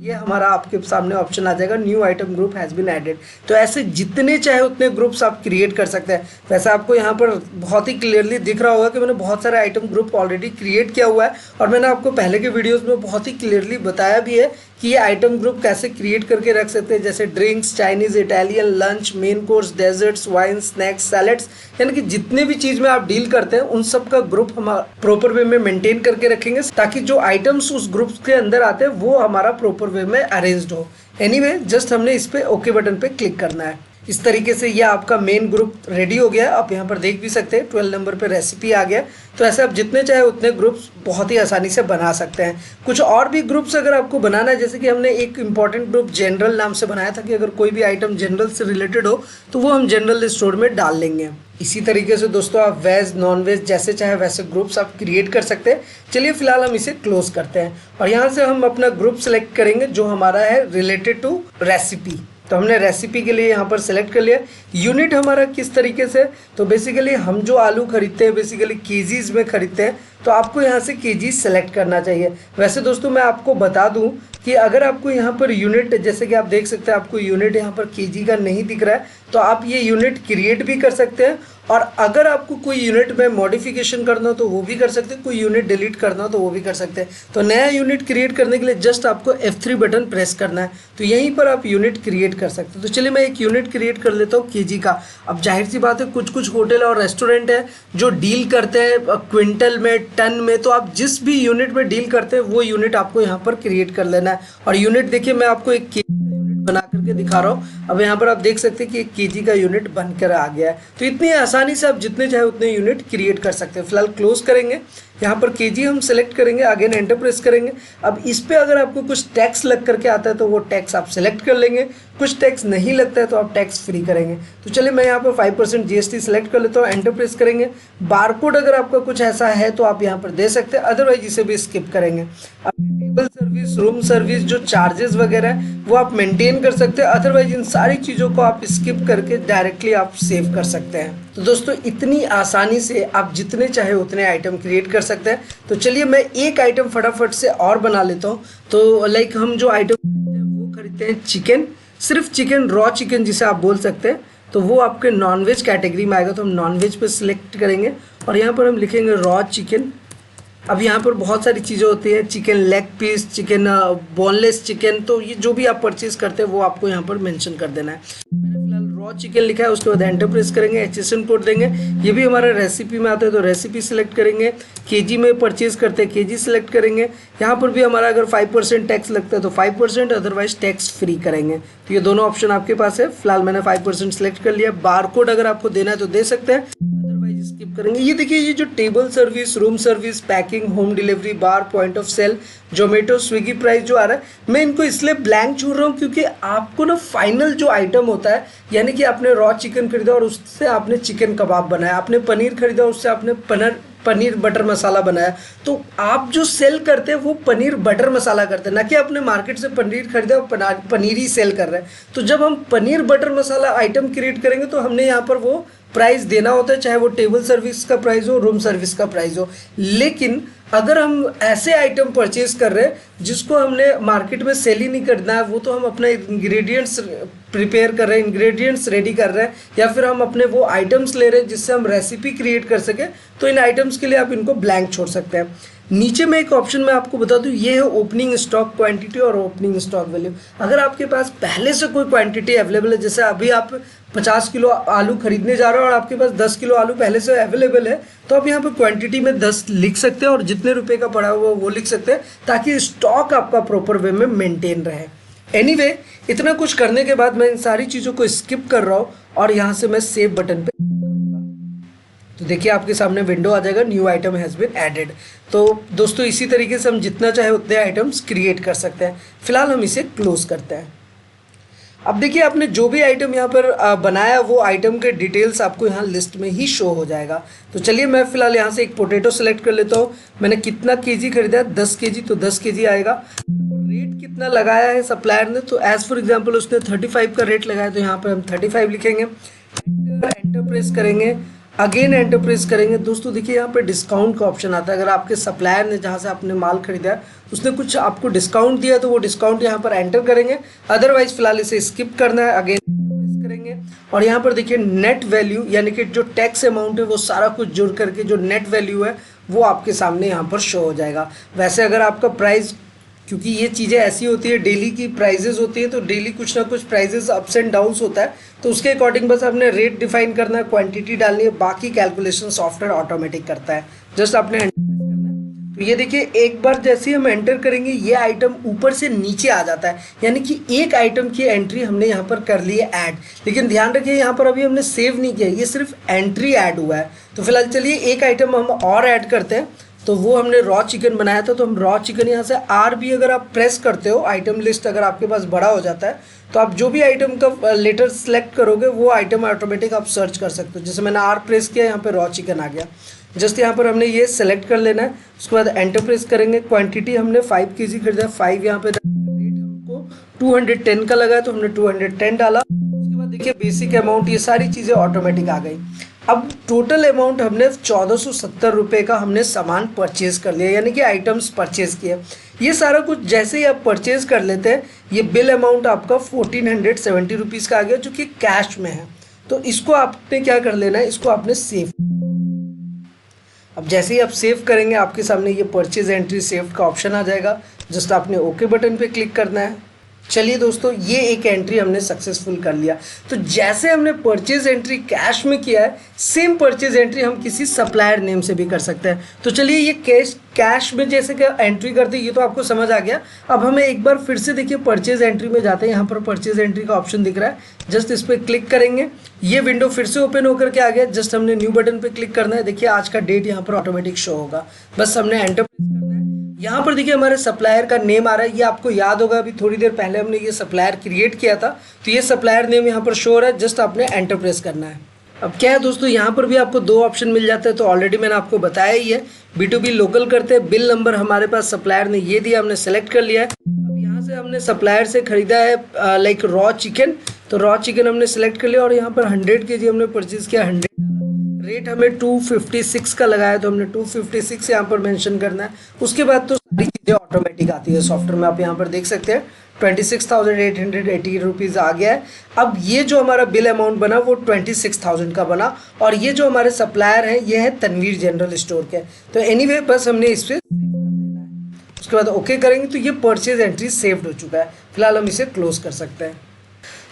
ये हमारा आपके सामने ऑप्शन आ जाएगा, new item group has been added. तो ऐसे जितने चाहे उतने ग्रुप्स आप क्रिएट कर सकते हैं। वैसे आपको यहाँ पर बहुत ही क्लियरली दिख रहा होगा कि मैंने बहुत सारे आइटम ग्रुप ऑलरेडी क्रिएट किया हुआ है, और मैंने आपको पहले के वीडियोस में बहुत ही क्लियरली बताया भी है कि ये आइटम ग्रुप कैसे क्रिएट करके रख सकते हैं, जैसे drinks, Chinese, Italian, lunch, main course, desserts, wine, snacks, salads, यानी कि जितने भी चीज़ में आप डील करते हैं उन सब का ग्रुप हम प्रॉपर वे में मेंटेन करके रखेंगे, ताकि जो आइटम्स उस ग्रुप के अंदर आते हैं वो हमारा प्रॉपर वे में अरेंज्ड हो। एनीवे जस्ट हमने इस पे ओके बटन पे क्लिक करना है। इस तरीके से ये आपका मेन ग्रुप रेडी हो गया है। आप यहाँ पर देख भी सकते हैं 12 नंबर पे रेसिपी आ गया। तो ऐसे आप जितने चाहे उतने ग्रुप्स बहुत ही आसानी से बना सकते हैं। कुछ और भी ग्रुप्स अगर आपको बनाना है, जैसे कि हमने एक इंपॉर्टेंट ग्रुप जनरल नाम से बनाया था कि अगर कोई भी आइटम जनरल से रिलेटेड हो तो वो हम जनरल स्टोर में डाल लेंगे। इसी तरीके से दोस्तों आप वेज, नॉन वेज जैसे चाहे वैसे ग्रुप्स आप क्रिएट कर सकते हैं। चलिए फिलहाल हम इसे क्लोज करते हैं और यहाँ से हम अपना ग्रुप सेलेक्ट करेंगे जो हमारा है रिलेटेड टू रेसिपी। तो हमने रेसिपी के लिए यहाँ पर सेलेक्ट कर लिया। यूनिट हमारा किस तरीके से, तो बेसिकली हम जो आलू खरीदते हैं बेसिकली केजीज में खरीदते हैं, तो आपको यहाँ से केजी सेलेक्ट करना चाहिए। वैसे दोस्तों मैं आपको बता दूँ कि अगर आपको यहाँ पर यूनिट, जैसे कि आप देख सकते हैं आपको यूनिट यहाँ पर केजी का नहीं दिख रहा है, तो आप ये यूनिट क्रिएट भी कर सकते हैं। और अगर आपको कोई यूनिट में मॉडिफिकेशन करना हो तो वो भी कर सकते हैं, कोई यूनिट डिलीट करना हो तो वो भी कर सकते हैं। तो नया यूनिट क्रिएट करने के लिए जस्ट आपको F3 बटन प्रेस करना है, तो यहीं पर आप यूनिट क्रिएट कर सकते हैं। तो चलिए मैं एक यूनिट क्रिएट कर लेता हूँ केजी का। अब जाहिर सी बात है कुछ कुछ होटल और रेस्टोरेंट है जो डील करते हैं क्विंटल में, टन में, तो आप जिस भी यूनिट में डील करते हैं वो यूनिट आपको यहाँ पर क्रिएट कर लेना है। और यूनिट देखिए मैं आपको एक बना करके दिखा रहा हूँ। अब यहाँ पर आप देख सकते हैं कि एक केजी का यूनिट बनकर आ गया है। तो इतनी आसानी से आप जितने चाहे उतने यूनिट क्रिएट कर सकते हैं। फिलहाल क्लोज करेंगे, यहाँ पर केजी हम सेलेक्ट करेंगे, अगेन एंटर प्रेस करेंगे। अब इस पे अगर आपको कुछ टैक्स लग करके आता है तो वो टैक्स आप सेलेक्ट कर लेंगे, कुछ टैक्स नहीं लगता है तो आप टैक्स फ्री करेंगे। तो चलिए मैं यहाँ पर 5% GST सेलेक्ट कर लेता हूँ, एंटर प्रेस करेंगे। बारकोड अगर आपका कुछ ऐसा है तो आप यहाँ पर दे सकते हैं, अदरवाइज इसे भी स्किप करेंगे। टेबल सर्विस, रूम सर्विस जो चार्जेस वगैरह है वो आप मेंटेन कर सकते हैं, अदरवाइज इन सारी चीज़ों को आप स्किप करके डायरेक्टली आप सेव कर सकते हैं। तो दोस्तों इतनी आसानी से आप जितने चाहे उतने आइटम क्रिएट कर सकते हैं। तो चलिए मैं एक आइटम फटाफट से और बना लेता हूँ। तो लाइक हम जो आइटम खरीदते हैं वो खरीदते हैं चिकन, सिर्फ चिकन, रॉ चिकन जिसे आप बोल सकते हैं। तो वो आपके नॉनवेज कैटेगरी में आएगा, तो हम नॉनवेज पे सिलेक्ट करेंगे और यहाँ पर हम लिखेंगे रॉ चिकन। अब यहाँ पर बहुत सारी चीज़ें होती हैं, chicken leg piece, chicken boneless chicken, तो ये जो भी आप परचेज करते हैं वो आपको यहाँ पर मेंशन कर देना है। मैंने फिलहाल रॉ चिकन लिखा है, उसके बाद एंटर प्रेस करेंगे, HSN कोड देंगे। ये भी हमारा रेसिपी में आता है तो रेसिपी सिलेक्ट करेंगे। केजी में परचेज करते हैं केजी सिलेक्ट करेंगे। यहाँ पर भी हमारा अगर 5% टैक्स लगता है तो 5%, अदरवाइज टैक्स फ्री करेंगे। तो ये दोनों ऑप्शन आपके पास है। फिलहाल मैंने 5% सिलेक्ट कर लिया। बारकोड अगर आपको देना है तो दे सकते हैं, स्किप करेंगे। ये देखिए, ये जो table service, room service, packing, home delivery, bar, point of sale, Zomato, Swiggy price जो आ रहा है, मैं इनको इसलिए ब्लैंक छोड़ रहा हूँ क्योंकि आपको ना फाइनल जो आइटम होता है, यानी कि आपने रॉ चिकन खरीदा और उससे आपने चिकन कबाब बनाया, आपने पनीर खरीदा उससे आपने पनीर बटर मसाला बनाया, तो आप जो सेल करते हैं वो पनीर बटर मसाला करते हैं, ना कि आपने मार्केट से पनीर खरीदा और पनीर ही सेल कर रहे हैं। तो जब हम पनीर बटर मसाला आइटम क्रिएट करेंगे तो हमने यहाँ पर वो प्राइस देना होता है, चाहे वो टेबल सर्विस का प्राइस हो, रूम सर्विस का प्राइस हो। लेकिन अगर हम ऐसे आइटम परचेज कर रहे हैं जिसको हमने मार्केट में सेल ही नहीं करना है, वो तो हम अपना इंग्रेडिएंट्स प्रिपेयर कर रहे हैं, इंग्रेडिएंट्स रेडी कर रहे हैं, या फिर हम अपने वो आइटम्स ले रहे हैं जिससे हम रेसिपी क्रिएट कर सके, तो इन आइटम्स के लिए आप इनको ब्लैंक छोड़ सकते हैं। नीचे में एक ऑप्शन मैं आपको बता दूं, ये है ओपनिंग स्टॉक क्वांटिटी और ओपनिंग स्टॉक वैल्यू। अगर आपके पास पहले से कोई क्वांटिटी अवेलेबल है, जैसे अभी आप 50 किलो आलू खरीदने जा रहे हो और आपके पास 10 किलो आलू पहले से अवेलेबल है, तो आप यहाँ पर क्वांटिटी में 10 लिख सकते हैं और जितने रुपए का पड़ा हुआ वो लिख सकते हैं, ताकि स्टॉक आपका प्रॉपर वे में मेंटेन रहे। एनीवे, इतना कुछ करने के बाद मैं इन सारी चीज़ों को स्किप कर रहा हूँ और यहाँ से मैं सेव बटन पे, तो देखिए आपके सामने विंडो आ जाएगा, new item has been added. तो दोस्तों, इसी तरीके से हम जितना चाहे उतने आइटम्स क्रिएट कर सकते हैं। फिलहाल हम इसे क्लोज करते हैं। अब देखिए, आपने जो भी आइटम यहाँ पर बनाया वो आइटम के डिटेल्स आपको यहाँ लिस्ट में ही शो हो जाएगा। तो चलिए, मैं फिलहाल यहाँ से एक पोटैटो सेलेक्ट कर लेता हूँ। मैंने कितना केजी खरीदा है, 10 केजी, तो 10 केजी आएगा। रेट कितना लगाया है सप्लायर ने, तो एज फॉर एग्जाम्पल उसने 35 का रेट लगाया, तो यहाँ पर हम 35 लिखेंगे। एंटर प्रेस करेंगे, अगेन एंटर प्रेस करेंगे। दोस्तों देखिए, यहाँ पे डिस्काउंट का ऑप्शन आता है। अगर आपके सप्लायर ने जहाँ से आपने माल खरीदा है उसने कुछ आपको डिस्काउंट दिया तो वो डिस्काउंट यहाँ पर एंटर करेंगे, अदरवाइज फिलहाल इसे स्किप करना है। अगेन प्रेस करेंगे और यहाँ पर देखिए नेट वैल्यू, यानी कि जो टैक्स अमाउंट है वो सारा कुछ जुड़ करके जो नेट वैल्यू है वो आपके सामने यहाँ पर शो हो जाएगा। वैसे अगर आपका प्राइस, क्योंकि ये चीज़ें ऐसी होती है, डेली की प्राइजेस होती है, तो डेली कुछ ना कुछ प्राइजेस अप्स एंड डाउन्स होता है, तो उसके अकॉर्डिंग बस आपने रेट डिफाइन करना है, क्वांटिटी डालनी है, बाकी कैलकुलेशन सॉफ्टवेयर ऑटोमेटिक करता है। जस्ट आपने एंटर करना है। तो ये देखिए, एक बार जैसे ही हम एंटर करेंगे ये आइटम ऊपर से नीचे आ जाता है, यानी कि एक आइटम की एंट्री हमने यहाँ पर कर ली है ऐड। लेकिन ध्यान रखिए, यहाँ पर अभी हमने सेव नहीं किया, ये सिर्फ एंट्री ऐड हुआ है। तो फिलहाल चलिए एक आइटम हम और ऐड करते हैं। तो वो हमने रॉ चिकन बनाया था, तो हम रॉ चिकन यहाँ से आर भी अगर आप प्रेस करते हो, आइटम लिस्ट अगर आपके पास बड़ा हो जाता है, तो आप जो भी आइटम का लेटर सेलेक्ट करोगे वो आइटम ऑटोमेटिक आप सर्च कर सकते हो। जैसे मैंने आर प्रेस किया, यहाँ पे रॉ चिकन आ गया। जस्ट यहाँ पर हमने ये सेलेक्ट कर लेना है, उसके बाद एंटर प्रेस करेंगे। क्वांटिटी हमने 5 केजी खरीदा, 5 यहाँ पे, रेट हमको 210 का लगा है तो हमने 210 डाला। उसके बाद देखिए बेसिक अमाउंट, ये सारी चीज़ें ऑटोमेटिक आ गई। अब टोटल अमाउंट हमने 1470 रुपये का हमने सामान परचेज कर लिया, यानी कि आइटम्स परचेज किए। ये सारा कुछ जैसे ही आप परचेज कर लेते हैं, ये बिल अमाउंट आपका 1470 रुपीज़ का आ गया, जो कि कैश में है। तो इसको आपने क्या कर लेना है, इसको आपने सेव। अब जैसे ही आप सेव करेंगे आपके सामने ये परचेज एंट्री सेव का ऑप्शन आ जाएगा। जस्ट आपने ओके बटन पे क्लिक करना है। चलिए दोस्तों, ये एक एंट्री हमने सक्सेसफुल कर लिया। तो जैसे हमने परचेज एंट्री कैश में किया है, सेम परचेज एंट्री हम किसी सप्लायर नेम से भी कर सकते हैं। तो चलिए, ये कैश में जैसे कि एंट्री करते हैं, ये तो आपको समझ आ गया। अब हमें एक बार फिर से देखिए परचेज एंट्री में जाते हैं। यहाँ पर परचेज एंट्री का ऑप्शन दिख रहा है, जस्ट इस पर क्लिक करेंगे, ये विंडो फिर से ओपन होकर के आ गया। जस्ट हमने न्यू बटन पर क्लिक करना है। देखिए आज का डेट यहाँ पर ऑटोमेटिक शो होगा, बस हमने एंटर करना है। यहाँ पर देखिए हमारे सप्लायर का नेम आ रहा है। ये आपको याद होगा, अभी थोड़ी देर पहले हमने ये सप्लायर क्रिएट किया था, तो ये सप्लायर नेम यहाँ पर शो हो रहा है। जस्ट आपने एंटर प्रेस करना है। अब क्या है दोस्तों, यहाँ पर भी आपको 2 ऑप्शन मिल जाते हैं, तो ऑलरेडी मैंने आपको बताया ही है। B2B लोकल करते हैं, बिल नंबर हमारे पास सप्लायर ने ये दिया, हमने सेलेक्ट कर लिया है। अब यहाँ से हमने सप्लायर से खरीदा है लाइक रॉ चिकन, तो रॉ चिकन हमने सेलेक्ट कर लिया और यहाँ पर 100 केजी हमने परचेज किया। 100 रेट हमें 256 का लगाया, तो हमने 256 यहाँ पर मेंशन करना है। उसके बाद तो सारी चीज़ें ऑटोमेटिक आती है सॉफ्टवेयर में। आप यहाँ पर देख सकते हैं 26,880 रुपीज़ आ गया है। अब ये जो हमारा बिल अमाउंट बना वो 26,000 का बना, और ये जो हमारे सप्लायर हैं ये है तनवीर जनरल स्टोर के। तो एनीवे बस हमने इस पर उसके बाद ओके करेंगे तो ये परचेज एंट्री सेव्ड हो चुका है। फिलहाल हम इसे क्लोज कर सकते हैं।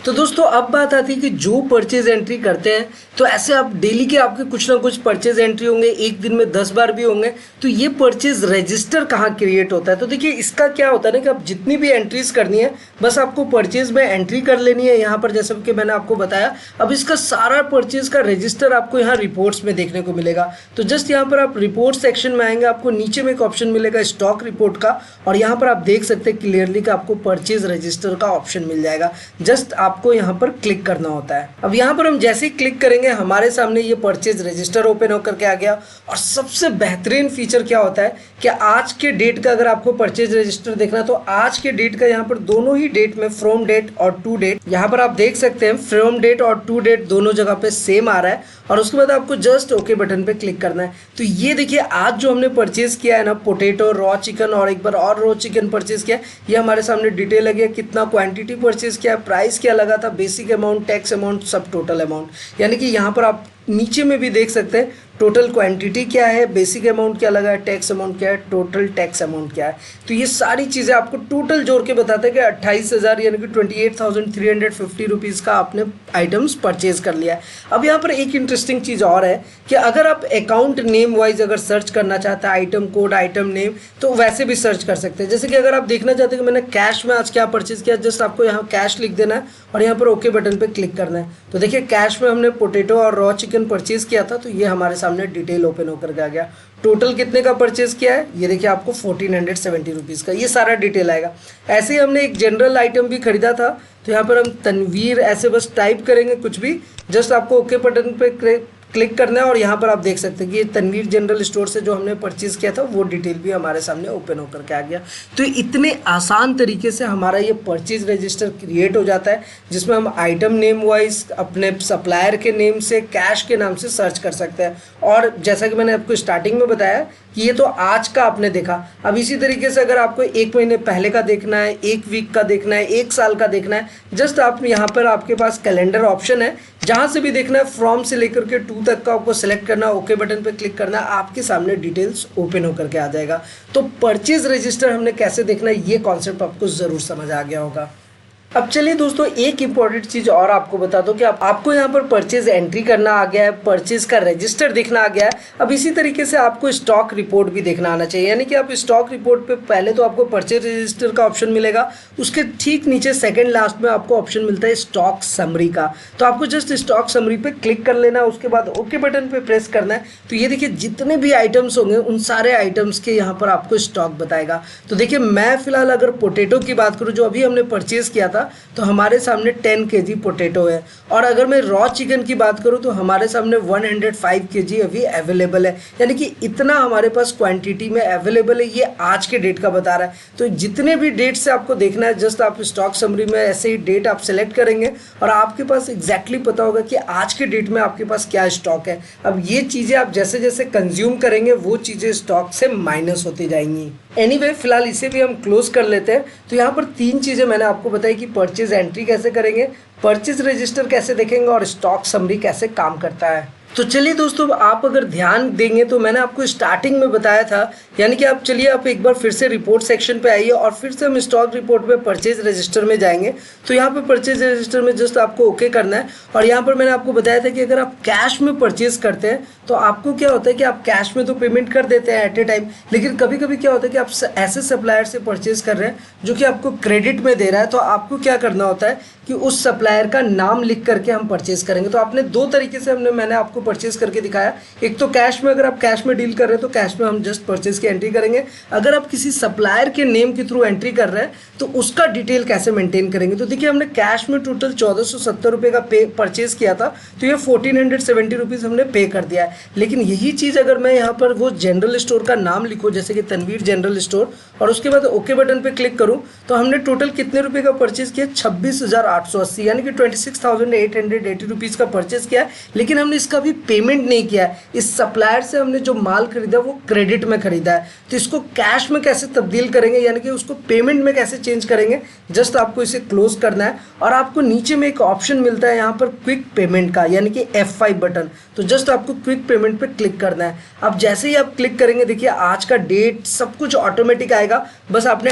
तो दोस्तों अब बात आती है कि जो परचेज एंट्री करते हैं तो ऐसे आप डेली के आपके कुछ ना कुछ परचेज एंट्री होंगे, एक दिन में 10 बार भी होंगे। तो ये परचेज रजिस्टर कहाँ क्रिएट होता है? तो देखिए इसका क्या होता है ना कि आप जितनी भी एंट्रीज करनी है बस आपको परचेज में एंट्री कर लेनी है यहाँ पर, जैसे कि मैंने आपको बताया। अब इसका सारा परचेज का रजिस्टर आपको यहाँ रिपोर्ट्स में देखने को मिलेगा। तो जस्ट यहाँ पर आप रिपोर्ट सेक्शन में आएंगे, आपको नीचे में एक ऑप्शन मिलेगा स्टॉक रिपोर्ट का, और यहाँ पर आप देख सकते हैं क्लियरली कि आपको परचेज रजिस्टर का ऑप्शन मिल जाएगा। जस्ट आपको यहाँ पर क्लिक करना होता है। अब यहाँ पर हम जैसे ही क्लिक करेंगे हमारे सामने ये परचेज रजिस्टर ओपन होकर के आ गया। और सबसे बेहतरीन फीचर क्या होता है कि आज के डेट का अगर आपको परचेज रजिस्टर देखना तो आज के डेट का यहाँ पर दोनों ही डेट में फ्रॉम डेट और टू डेट, यहाँ पर आप देख सकते हैं फ्रॉम डेट और टू डेट दोनों जगह पे सेम आ रहा है। और उसके बाद आपको जस्ट ओके बटन पे क्लिक करना है। तो ये देखिए आज जो हमने परचेज किया है ना, पोटैटो, रॉ चिकन और एक बार और रॉ चिकन परचेज किया, ये हमारे सामने डिटेल लगी है, कितना क्वांटिटी परचेज किया, प्राइस क्या लगा था, बेसिक अमाउंट, टैक्स अमाउंट, सब टोटल अमाउंट। यानी कि यहाँ पर आप नीचे में भी देख सकते हैं टोटल क्वांटिटी क्या है, बेसिक अमाउंट क्या लगा है, टैक्स अमाउंट क्या है, टोटल टैक्स अमाउंट क्या है। तो ये सारी चीज़ें आपको टोटल जोड़ के बताते हैं कि 28,000 यानी कि 28,350 रुपीज़ का आपने आइटम्स परचेज कर लिया है। अब यहाँ पर एक इंटरेस्टिंग चीज़ और है कि अगर आप अकाउंट नेम वाइज अगर सर्च करना चाहते हैं, आइटम कोड, आइटम नेम, तो वैसे भी सर्च कर सकते हैं। जैसे कि अगर आप देखना चाहते हैं कि मैंने कैश में आज क्या परचेज किया, जस्ट आपको यहाँ कैश लिख देना है और यहाँ पर ओके बटन पर क्लिक करना है। तो देखिए कैश में हमने पोटैटो और रॉ चिकन परचेज किया था, तो ये हमारे सामने डिटेल ओपन होकर के आ गया। टोटल कितने का परचेज किया है ये देखिए आपको 1470 रुपीज़ का ये सारा डिटेल आएगा। ऐसे ही हमने एक जनरल आइटम भी खरीदा था, तो यहाँ पर हम तनवीर ऐसे बस टाइप करेंगे कुछ भी, जस्ट आपको ओके बटन पे क्लिक करना है और यहाँ पर आप देख सकते हैं कि ये तनवीर जनरल स्टोर से जो हमने परचेज किया था वो डिटेल भी हमारे सामने ओपन होकर के आ गया। तो इतने आसान तरीके से हमारा ये परचेज रजिस्टर क्रिएट हो जाता है, जिसमें हम आइटम नेम वाइज अपने सप्लायर के नेम से, कैश के नाम से सर्च कर सकते हैं। और जैसा कि मैंने आपको स्टार्टिंग में बताया कि ये तो आज का आपने देखा, अब इसी तरीके से अगर आपको एक महीने पहले का देखना है, एक वीक का देखना है, एक साल का देखना है, जस्ट आप यहाँ पर आपके पास कैलेंडर ऑप्शन है, जहाँ से भी देखना है फ्रॉम से लेकर के टू तक का आपको सेलेक्ट करना, ओके बटन पे क्लिक करना, आपके सामने डिटेल्स ओपन होकर के आ जाएगा। तो परचेज रजिस्टर हमने कैसे देखना है ये कॉन्सेप्ट आपको ज़रूर समझ आ गया होगा। अब चलिए दोस्तों एक इंपॉर्टेंट चीज़ और आपको बता दो कि आपको यहाँ पर परचेज एंट्री करना आ गया है, परचेज का रजिस्टर देखना आ गया है। अब इसी तरीके से आपको स्टॉक रिपोर्ट भी देखना आना चाहिए। यानी कि आप स्टॉक रिपोर्ट पे पहले तो आपको परचेज रजिस्टर का ऑप्शन मिलेगा, उसके ठीक नीचे सेकंड लास्ट में आपको ऑप्शन मिलता है स्टॉक समरी का। तो आपको जस्ट स्टॉक समरी पे क्लिक कर लेना है, उसके बाद ओके बटन पे प्रेस करना है। तो ये देखिए जितने भी आइटम्स होंगे उन सारे आइटम्स के यहाँ पर आपको स्टॉक बताएगा। तो देखिए मैं फिलहाल अगर पोटैटो की बात करूँ जो अभी हमने परचेज किया था, तो हमारे सामने 10 kg पोटैटो है। और अगर मैं रॉ चिकन की बात करूं तो हमारे सामने 105 kg अभी अवेलेबल है। यानी कि इतना हमारे पास क्वांटिटी में अवेलेबल है, ये आज के डेट का बता रहा है। तो जितने भी डेट से आपको देखना है जस्ट आप स्टॉक समरी में ऐसे ही डेट आप सेलेक्ट करेंगे और आपके पास एग्जैक्टली पता होगा कि आज के डेट में आपके पास क्या स्टॉक है। अब ये चीज़ें आप जैसे जैसे कंज्यूम करेंगे वो चीज़ें स्टॉक से माइनस होती जाएंगी। एनीवे फिलहाल इसे भी हम क्लोज कर लेते हैं। तो यहाँ पर 3 चीज़ें मैंने आपको बताई कि परचेज एंट्री कैसे करेंगे, परचेज रजिस्टर कैसे देखेंगे और स्टॉक समरी कैसे काम करता है। तो चलिए दोस्तों आप अगर ध्यान देंगे तो मैंने आपको स्टार्टिंग में बताया था, यानी कि आप चलिए आप एक बार फिर से रिपोर्ट सेक्शन पे आइए और फिर से हम स्टॉक रिपोर्ट पे परचेज रजिस्टर में जाएंगे। तो यहाँ पे परचेज रजिस्टर में जस्ट आपको ओके करना है। और यहाँ पर मैंने आपको बताया था कि अगर आप कैश में परचेज करते हैं तो आपको क्या होता है कि आप कैश में तो पेमेंट कर देते हैं एट ए टाइम, लेकिन कभी कभी क्या होता है कि आप ऐसे सप्लायर से परचेज कर रहे हैं जो कि आपको क्रेडिट में दे रहा है। तो आपको क्या करना होता है कि उस सप्लायर का नाम लिख करके हम परचेज करेंगे। तो आपने 2 तरीके से मैंने आपको परचेज करके दिखाया। एक तो कैश में, अगर आप कैश में डील कर रहे हैं तो कैश में हम जस्ट परचेज की एंट्री करेंगे। अगर आप किसी सप्लायर के नेम के थ्रू एंट्री कर रहे हैं तो उसका डिटेल कैसे मेंटेन करेंगे। तो देखिए हमने कैश में टोटल 1470 रुपये का परचेज किया था, तो ये 1470 रुपीज़ हमने पे कर दिया है। लेकिन यही चीज़ अगर मैं यहाँ पर वो जनरल स्टोर का नाम लिखूँ जैसे कि तनवीर जनरल स्टोर और उसके बाद ओके बटन पर क्लिक करूँ तो हमने टोटल कितने रुपये का परचेज किया, 26,880 यानी कि 26,880 रुपीज़ का परचेज किया है। लेकिन हमने इसका भी पेमेंट नहीं किया है। इस सप्लायर से हमने जो माल खरीदा वो क्रेडिट में खरीदा है। तो इसको कैश में कैसे तब्दील करेंगे, यानी कि उसको पेमेंट में कैसे चेंज करेंगे, जस्ट आपको इसे क्लोज करना है और आपको नीचे में एक ऑप्शन मिलता है यहाँ पर क्विक पेमेंट का, यानी कि F5 बटन। तो जस्ट आपको क्विक पेमेंट पे क्लिक करना है। अब जैसे ही आप क्लिक करेंगे देखिए आज का डेट सब कुछ ऑटोमेटिक आएगा, बस आपने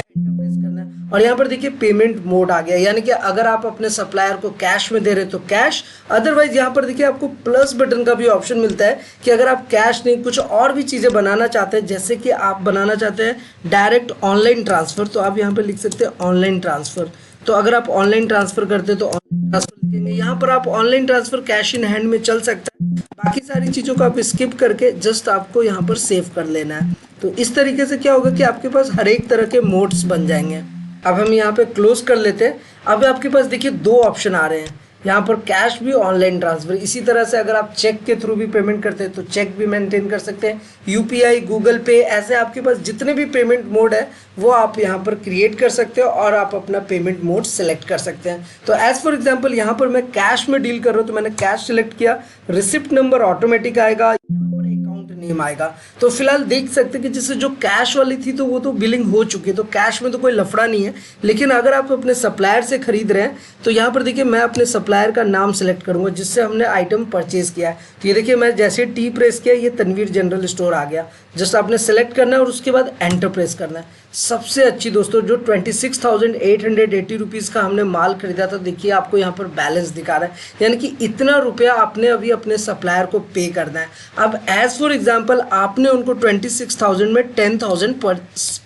और यहाँ पर देखिए पेमेंट मोड आ गया, यानी कि अगर आप अपने सप्लायर को कैश में दे रहे तो कैश, अदरवाइज यहाँ पर देखिए आपको प्लस बटन का भी ऑप्शन मिलता है कि अगर आप कैश नहीं कुछ और भी चीज़ें बनाना चाहते हैं, जैसे कि आप बनाना चाहते हैं डायरेक्ट ऑनलाइन ट्रांसफ़र, तो आप यहाँ पर लिख सकते हैं ऑनलाइन ट्रांसफ़र। तो अगर आप ऑनलाइन ट्रांसफ़र करते हैं तो ऑनलाइन ट्रांसफ़र लिखेंगे। यहाँ पर आप online transfer cash in hand में चल सकता है, बाकी सारी चीज़ों को आप स्किप करके जस्ट आपको यहाँ पर सेव कर लेना है। तो इस तरीके से क्या होगा कि आपके पास हर एक तरह के मोड्स बन जाएंगे। अब हम यहाँ पे क्लोज कर लेते हैं। अब आपके पास देखिए दो ऑप्शन आ रहे हैं, यहाँ पर कैश भी, ऑनलाइन ट्रांसफ़र। इसी तरह से अगर आप चेक के थ्रू भी पेमेंट करते हैं तो चेक भी मेंटेन कर सकते हैं, यूपीआई, गूगल पे, ऐसे आपके पास जितने भी पेमेंट मोड है वो आप यहाँ पर क्रिएट कर सकते हो और आप अपना पेमेंट मोड सेलेक्ट कर सकते हैं। तो एज़ फॉर एग्जांपल यहाँ पर मैं कैश में डील कर रहा हूँ तो मैंने कैश सेलेक्ट किया, रिसिप्ट नंबर ऑटोमेटिक आएगा, यहाँ पर अकाउंट नेम आएगा। तो फिलहाल देख सकते हैं कि जैसे जो कैश वाली थी तो वो तो बिलिंग हो चुकी है, तो कैश में तो कोई लफड़ा नहीं है। लेकिन अगर आप अपने सप्लायर से खरीद रहे हैं तो यहाँ पर देखिए मैं अपने सप्लायर का नाम सेलेक्ट करूँगा जिससे हमने आइटम परचेज किया है। तो ये देखिए मैं जैसे टी प्रेस किया ये तनवीर जनरल स्टोर आ गया। जस्ट आपने सेलेक्ट करना है और उसके बाद एंटर प्रेस करना है। सबसे अच्छी दोस्तों जो 26,880 रुपीज़ का हमने माल खरीदा था, देखिए आपको यहाँ पर बैलेंस दिखा रहा है, यानी कि इतना रुपया आपने अभी अपने सप्लायर को पे करना है। अब एज फॉर एग्जांपल आपने उनको 26,000 में 10,000 पर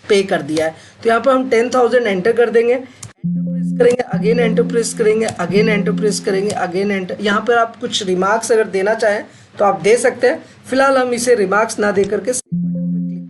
पे कर दिया है, तो यहाँ पर हम 10,000 एंटर कर देंगे, एंटर प्रेस करेंगे, अगेन एंटर प्रेस करेंगे, अगेन एंटर प्रेस करेंगे, अगेन एंटर। यहाँ पर आप कुछ रिमार्क्स अगर देना चाहें तो आप दे सकते हैं। फिलहाल हम इसे रिमार्क्स ना दे करके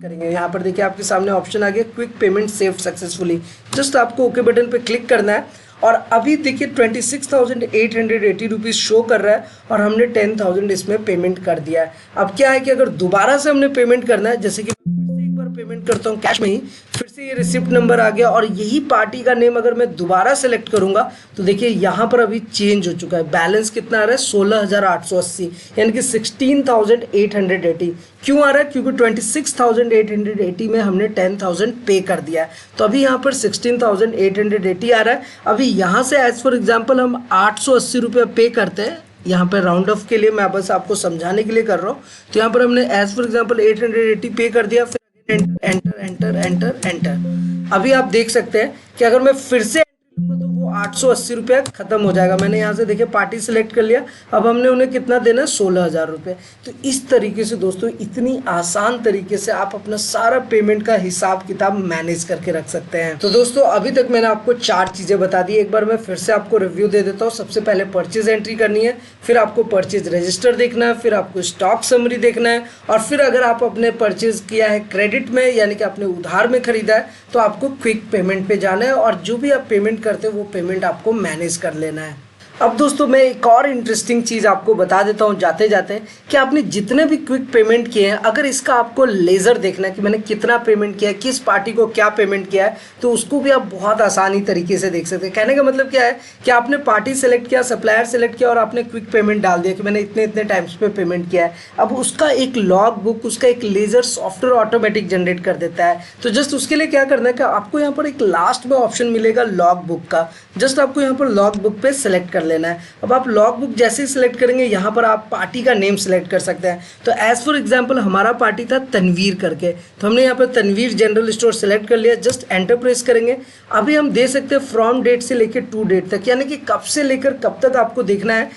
करेंगे। यहाँ पर देखिए आपके सामने ऑप्शन आ गया quick payment saved successfully, just आपको ओके बटन पे क्लिक करना है। और अभी देखिए 26,880 रुपीज़ शो कर रहा है और हमने 10,000 इसमें पेमेंट कर दिया है। अब क्या है कि अगर दोबारा से हमने पेमेंट करना है, जैसे कि एक बार पेमेंट करता हूँ कैश में ही, फिर से ये रिसिप्ट नंबर आ गया और यही पार्टी का नेम अगर मैं दोबारा सेलेक्ट करूंगा तो देखिए यहाँ पर अभी चेंज हो चुका है। बैलेंस कितना आ रहा है 16,880, यानी कि 16,880। क्यों आ रहा है? क्योंकि 26,880 में हमने 10,000 पे कर दिया है, तो अभी यहाँ पर 16,880 आ रहा है। अभी यहाँ से एज फॉर एग्जाम्पल हम 880 रुपये पे करते हैं, यहाँ पर राउंड ऑफ के लिए मैं बस आपको समझाने के लिए कर रहा हूँ। तो यहाँ पर हमने एज फॉर एग्जाम्पल 880 पे कर दिया, फिर एंटर एंटर एंटर एंटर। अभी आप देख सकते हैं कि अगर मैं फिर से लूंगा तो वो 880 रुपया खत्म हो जाएगा। मैंने यहाँ से देखिए पार्टी सिलेक्ट कर लिया, अब हमने उन्हें कितना देना है 16,000 रुपये। तो इस तरीके से दोस्तों इतनी आसान तरीके से आप अपना सारा पेमेंट का हिसाब किताब मैनेज करके रख सकते हैं। तो दोस्तों अभी तक मैंने आपको 4 चीज़ें बता दी, एक बार मैं फिर से आपको रिव्यू दे देता हूँ। सबसे पहले परचेज एंट्री करनी है, फिर आपको परचेज रजिस्टर देखना है, फिर आपको स्टॉक समरी देखना है, और फिर अगर आप अपने परचेज किया है क्रेडिट में यानी कि आपने उधार में खरीदा है तो आपको क्विक पेमेंट पे जाना है और जो भी आप पेमेंट करते हैं वो पेमेंट आपको मैनेज कर लेना है। अब दोस्तों मैं एक और इंटरेस्टिंग चीज़ आपको बता देता हूँ जाते जाते कि आपने जितने भी क्विक पेमेंट किए हैं, अगर इसका आपको लेज़र देखना है कि मैंने कितना पेमेंट किया है, किस पार्टी को क्या पेमेंट किया है, तो उसको भी आप बहुत आसानी तरीके से देख सकते हैं। कहने का मतलब क्या है कि आपने पार्टी सेलेक्ट किया, सप्लायर सेलेक्ट किया और आपने क्विक पेमेंट डाल दिया कि मैंने इतने इतने टाइम्स पे पेमेंट किया है। अब उसका एक लॉग बुक, उसका एक लेज़र सॉफ्टवेयर ऑटोमेटिक जनरेट कर देता है। तो जस्ट उसके लिए क्या करना है कि आपको यहाँ पर एक लास्ट में ऑप्शन मिलेगा लॉग बुक का, जस्ट आपको यहाँ पर लॉग बुक पे सेलेक्ट कर लेना है। अब आप लॉग बुक जैसे ही सिलेक्ट करेंगे यहाँ पर आप पार्टी का नेम सेलेक्ट कर सकते हैं। तो एज फॉर एग्जांपल हमारा पार्टी था तनवीर करके, तो हमने यहाँ पर तनवीर जनरल स्टोर सेलेक्ट कर लिया, जस्ट एंटर प्रेस करेंगे। अभी हम दे सकते हैं फ्रॉम डेट से लेकर टू डेट तक, यानी कि कब से लेकर कब तक आपको देखना है।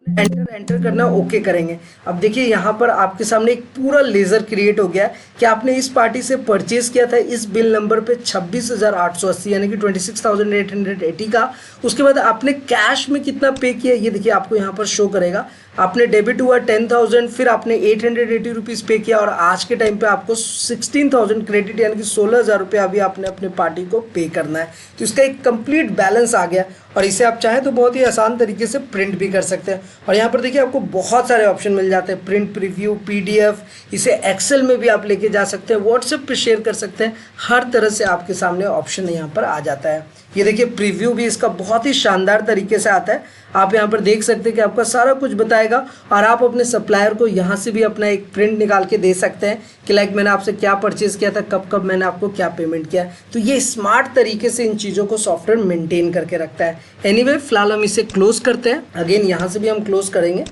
एंटर करना, ओके करेंगे। अब देखिए यहाँ पर आपके सामने एक पूरा लेज़र क्रिएट हो गया कि आपने इस पार्टी से परचेज किया था इस बिल नंबर पे 26,880 यानी कि 26,880 का। उसके बाद आपने कैश में कितना पे किया ये देखिए आपको यहाँ पर शो करेगा। आपने डेबिट हुआ 10,000, फिर आपने 880 रुपीज़ पे किया और आज के टाइम पे आपको 16,000 क्रेडिट यानी कि 16,000 रुपये अभी आपने अपने पार्टी को पे करना है। तो इसका एक कंप्लीट बैलेंस आ गया और इसे आप चाहें तो बहुत ही आसान तरीके से प्रिंट भी कर सकते हैं। और यहाँ पर देखिए आपको बहुत सारे ऑप्शन मिल जाते हैं, प्रिंट, प्रीव्यू, पीडीएफ, इसे एक्सेल में भी आप लेके जा सकते हैं, व्हाट्सएप पे शेयर कर सकते हैं। हर तरह से आपके सामने ऑप्शन यहाँ पर आ जाता है। ये देखिए प्रीव्यू भी इसका बहुत ही शानदार तरीके से आता है। आप यहाँ पर देख सकते हैं कि आपका सारा कुछ बताएगा और आप अपने सप्लायर को यहाँ से भी अपना एक प्रिंट निकाल के दे सकते हैं कि लाइक मैंने आपसे क्या परचेज़ किया था, कब कब मैंने आपको क्या पेमेंट किया। तो ये स्मार्ट तरीके से इन चीज़ों को सॉफ्टवेयर मेंटेन करके रखता है। एनीवे फिलहाल हम इसे क्लोज करते हैं, अगेन यहाँ से भी हम क्लोज करेंगे।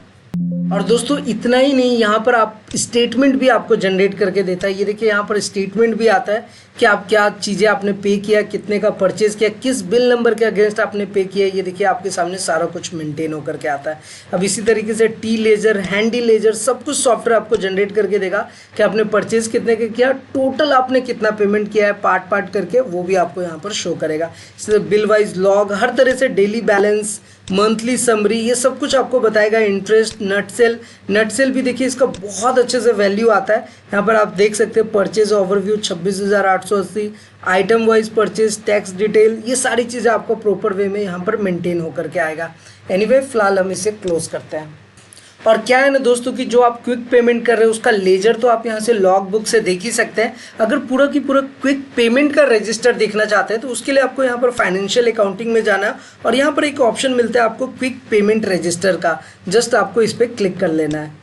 और दोस्तों इतना ही नहीं, यहाँ पर आप स्टेटमेंट भी आपको जनरेट करके देता है। ये देखिए यहाँ पर स्टेटमेंट भी आता है कि आप क्या चीज़ें आपने पे किया, कितने का परचेज किया, किस बिल नंबर के अगेंस्ट आपने पे किया। ये देखिए आपके सामने सारा कुछ मेंटेन होकर के आता है। अब इसी तरीके से टी लेजर, हैंडी लेजर, सब कुछ सॉफ्टवेयर आपको जनरेट करके देगा कि आपने परचेज कितने का किया, टोटल आपने कितना पेमेंट किया है, पार्ट पार्ट करके वो भी आपको यहाँ पर शो करेगा। इसलिए बिल वाइज लॉग, हर तरह से डेली बैलेंस, मंथली समरी, ये सब कुछ आपको बताएगा। इंटरेस्ट, नटसेल भी देखिए इसका बहुत अच्छे से वैल्यू आता है। यहाँ पर आप देख सकते हैं purchase overview 26,880, item wise purchase, tax detail, ये सारी चीज़ें आपको प्रॉपर वे में यहाँ पर मेंटेन होकर के आएगा। एनीवे फिलहाल हम इसे क्लोज करते हैं। और क्या है ना दोस्तों कि जो आप क्विक पेमेंट कर रहे हो उसका लेजर तो आप यहाँ से लॉग बुक से देख ही सकते हैं। अगर पूरा की पूरा क्विक पेमेंट का रजिस्टर देखना चाहते हैं तो उसके लिए आपको यहाँ पर फाइनेंशियल अकाउंटिंग में जाना है और यहाँ पर एक ऑप्शन मिलता है आपको क्विक पेमेंट रजिस्टर का। जस्ट आपको इस पर क्लिक कर लेना है।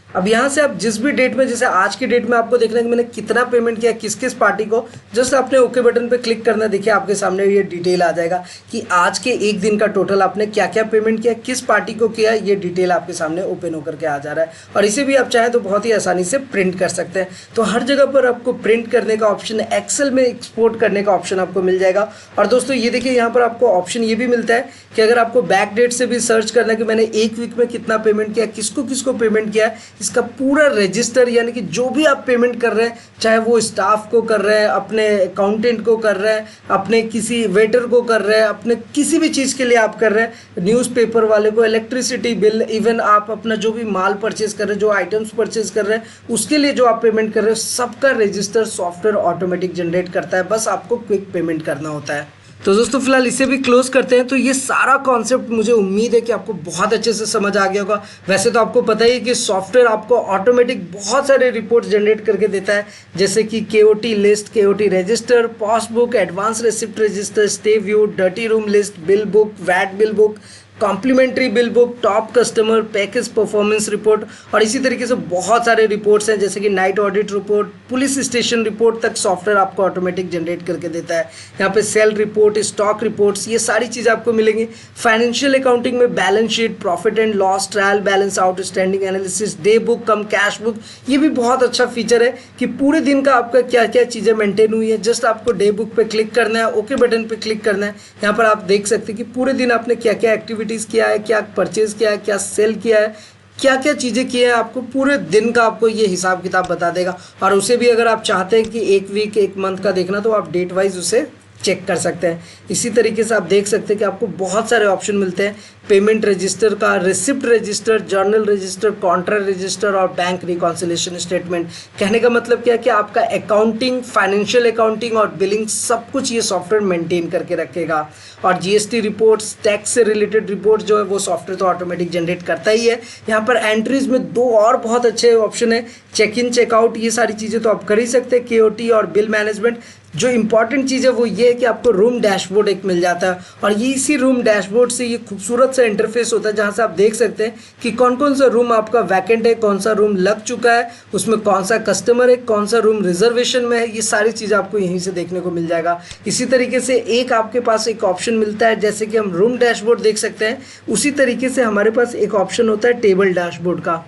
अब यहाँ से आप जिस भी डेट में, जैसे आज की डेट में आपको देखना है कि मैंने कितना पेमेंट किया किस किस पार्टी को, जस्ट आपने ओके बटन पे क्लिक करना है। देखिए आपके सामने ये डिटेल आ जाएगा कि आज के एक दिन का टोटल आपने क्या क्या पेमेंट किया, किस पार्टी को किया, ये डिटेल आपके सामने ओपन होकर के आ जा रहा है। और इसे भी आप चाहें तो बहुत ही आसानी से प्रिंट कर सकते हैं। तो हर जगह पर आपको प्रिंट करने का ऑप्शन, एक्सेल में एक्सपोर्ट करने का ऑप्शन आपको मिल जाएगा। और दोस्तों ये देखिए यहाँ पर आपको ऑप्शन ये भी मिलता है कि अगर आपको बैक डेट से भी सर्च करना है कि मैंने एक वीक में कितना पेमेंट किया, किसको किसको पेमेंट किया, इसका पूरा रजिस्टर, यानी कि जो भी आप पेमेंट कर रहे हैं, चाहे वो स्टाफ को कर रहे हैं, अपने अकाउंटेंट को कर रहे हैं, अपने किसी वेटर को कर रहे हैं, अपने किसी भी चीज़ के लिए आप कर रहे हैं, न्यूज़पेपर वाले को, इलेक्ट्रिसिटी बिल, इवन आप अपना जो भी माल परचेज कर रहे हैं, जो आइटम्स परचेज कर रहे हैं, उसके लिए जो आप पेमेंट कर रहे हो, सबका रजिस्टर सॉफ्टवेयर ऑटोमेटिक जनरेट करता है। बस आपको क्विक पेमेंट करना होता है। तो दोस्तों फिलहाल इसे भी क्लोज करते हैं। तो ये सारा कॉन्सेप्ट मुझे उम्मीद है कि आपको बहुत अच्छे से समझ आ गया होगा। वैसे तो आपको पता ही है कि सॉफ्टवेयर आपको ऑटोमेटिक बहुत सारे रिपोर्ट्स जनरेट करके देता है, जैसे कि KOT list, KOT register, passbook, advance receipt register, stay view, dirty room list, bill book, VAT bill book, complimentary bill book, top customer, package performance report, और इसी तरीके से बहुत सारे रिपोर्ट्स हैं जैसे कि night audit report, police station report तक सॉफ्टवेयर आपको ऑटोमेटिक जनरेट करके देता है। यहाँ पे सेल रिपोर्ट, स्टॉक रिपोर्ट्स, ये सारी चीज़ें आपको मिलेंगी। फाइनेंशियल अकाउंटिंग में balance sheet, profit and loss, trial balance, outstanding analysis, day book come cash book, ये भी बहुत अच्छा फीचर है कि पूरे दिन का आपका क्या क्या चीज़ें मेंटेन हुई है। जस्ट आपको डे बुक पे क्लिक करना है, ओके बटन पे क्लिक करना है। यहाँ पर आप देख सकते हैं कि पूरे दिन आपने क्या क्या एक्टिविटीज़ किया है, क्या परचेज किया है, क्या सेल किया है, क्या क्या चीज़ें की है, आपको पूरे दिन का आपको ये हिसाब किताब बता देगा। और उसे भी अगर आप चाहते हैं कि एक वीक, एक मंथ का देखना, तो आप डेट वाइज उसे चेक कर सकते हैं। इसी तरीके से आप देख सकते हैं कि आपको बहुत सारे ऑप्शन मिलते हैं पेमेंट रजिस्टर का, receipt register, journal register, contract register और बैंक रिकॉन्सिलेशन स्टेटमेंट। कहने का मतलब क्या है कि आपका अकाउंटिंग, फाइनेंशियल अकाउंटिंग और बिलिंग सब कुछ ये सॉफ्टवेयर मेंटेन करके रखेगा। और जीएसटी रिपोर्ट्स, टैक्स से रिलेटेड रिपोर्ट जो है वो सॉफ्टवेयर तो ऑटोमेटिक जनरेट करता ही है। यहाँ पर एंट्रीज में दो और बहुत अच्छे ऑप्शन है, चेक इन, चेकआउट, ये सारी चीज़ें तो आप कर ही सकते हैं, केओटी और बिल मैनेजमेंट। जो इंपॉर्टेंट चीज़ है वो ये है कि आपको रूम डैशबोर्ड एक मिल जाता है, और ये इसी रूम डैशबोर्ड से ये खूबसूरत सा इंटरफेस होता है जहाँ से आप देख सकते हैं कि कौन कौन सा रूम आपका वैकेंट है, कौन सा रूम लग चुका है, उसमें कौन सा कस्टमर है, कौन सा रूम रिजर्वेशन में है। ये सारी चीज़ आपको यहीं से देखने को मिल जाएगा। इसी तरीके से एक आपके पास एक ऑप्शन मिलता है, जैसे कि हम रूम डैशबोर्ड देख सकते हैं, उसी तरीके से हमारे पास एक ऑप्शन होता है टेबल डैशबोर्ड का,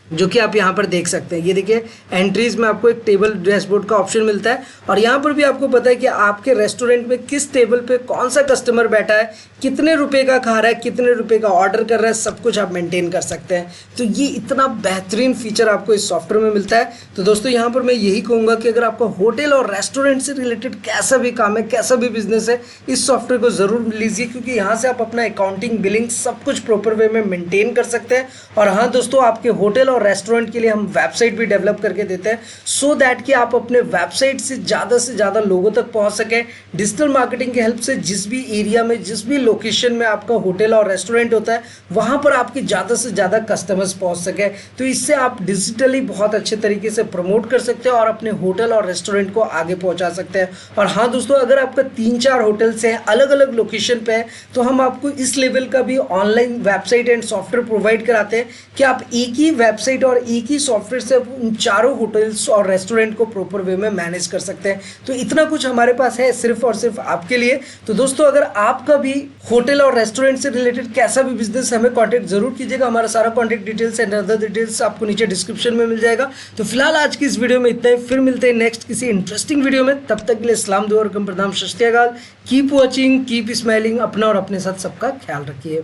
जो कि आप यहाँ पर देख सकते हैं। ये देखिए एंट्रीज में आपको एक टेबल डैशबोर्ड का ऑप्शन मिलता है, और यहाँ पर भी आपको पता है कि आपके रेस्टोरेंट में किस टेबल पे कौन सा कस्टमर बैठा है, कितने रुपए का खा रहा है, कितने रुपए का ऑर्डर कर रहा है, सब कुछ आप मेंटेन कर सकते हैं। तो ये इतना बेहतरीन फीचर आपको इस सॉफ्टवेयर में मिलता है। तो दोस्तों यहाँ पर मैं यही कहूँगा कि अगर आपका होटल और रेस्टोरेंट से रिलेटेड कैसा भी काम है, कैसा भी बिजनेस है, इस सॉफ्टवेयर को ज़रूर लीजिए, क्योंकि यहाँ से आप अपना अकाउंटिंग, बिलिंग सब कुछ प्रॉपर वे में मेंटेन कर सकते हैं। और हाँ दोस्तों, आपके होटल और रेस्टोरेंट के लिए हम वेबसाइट भी डेवलप करके देते हैं, सो दैट कि आप अपने वेबसाइट से ज़्यादा लोगों तक पहुंच सकें। डिजिटल मार्केटिंग की हेल्प से जिस भी एरिया में, जिस भी लोकेशन में आपका होटल और रेस्टोरेंट होता है, वहां पर आपके ज़्यादा से ज़्यादा कस्टमर्स पहुंच सके। तो इससे आप डिजिटली बहुत अच्छे तरीके से प्रमोट कर सकते हैं और अपने होटल और रेस्टोरेंट को आगे पहुंचा सकते हैं। और हाँ दोस्तों, अगर आपका 3-4 होटल्स हैं, अलग अलग लोकेशन पे है, तो हम आपको इस लेवल का भी online website and software provide कराते हैं कि आप एक ही वेबसाइट वेबसाइट और एक ही सॉफ्टवेयर से आप उन चारों होटल्स और रेस्टोरेंट को प्रॉपर वे में मैनेज कर सकते हैं। तो इतना कुछ हमारे पास है सिर्फ और सिर्फ आपके लिए। तो दोस्तों अगर आपका भी होटल और रेस्टोरेंट से रिलेटेड कैसा भी बिजनेस, हमें कॉन्टैक्ट जरूर कीजिएगा। हमारा सारा contact details and other details आपको नीचे डिस्क्रिप्शन में मिल जाएगा। तो फिलहाल आज की इस वीडियो में इतना ही, फिर मिलते हैं नेक्स्ट किसी इंटरेस्टिंग वीडियो में। तब तक के लिए सलाम दुआ और प्रणाम, सत श्री अकाल। कीप वॉचिंग, कीप स्माइलिंग, अपना और अपने साथ सबका ख्याल रखिए।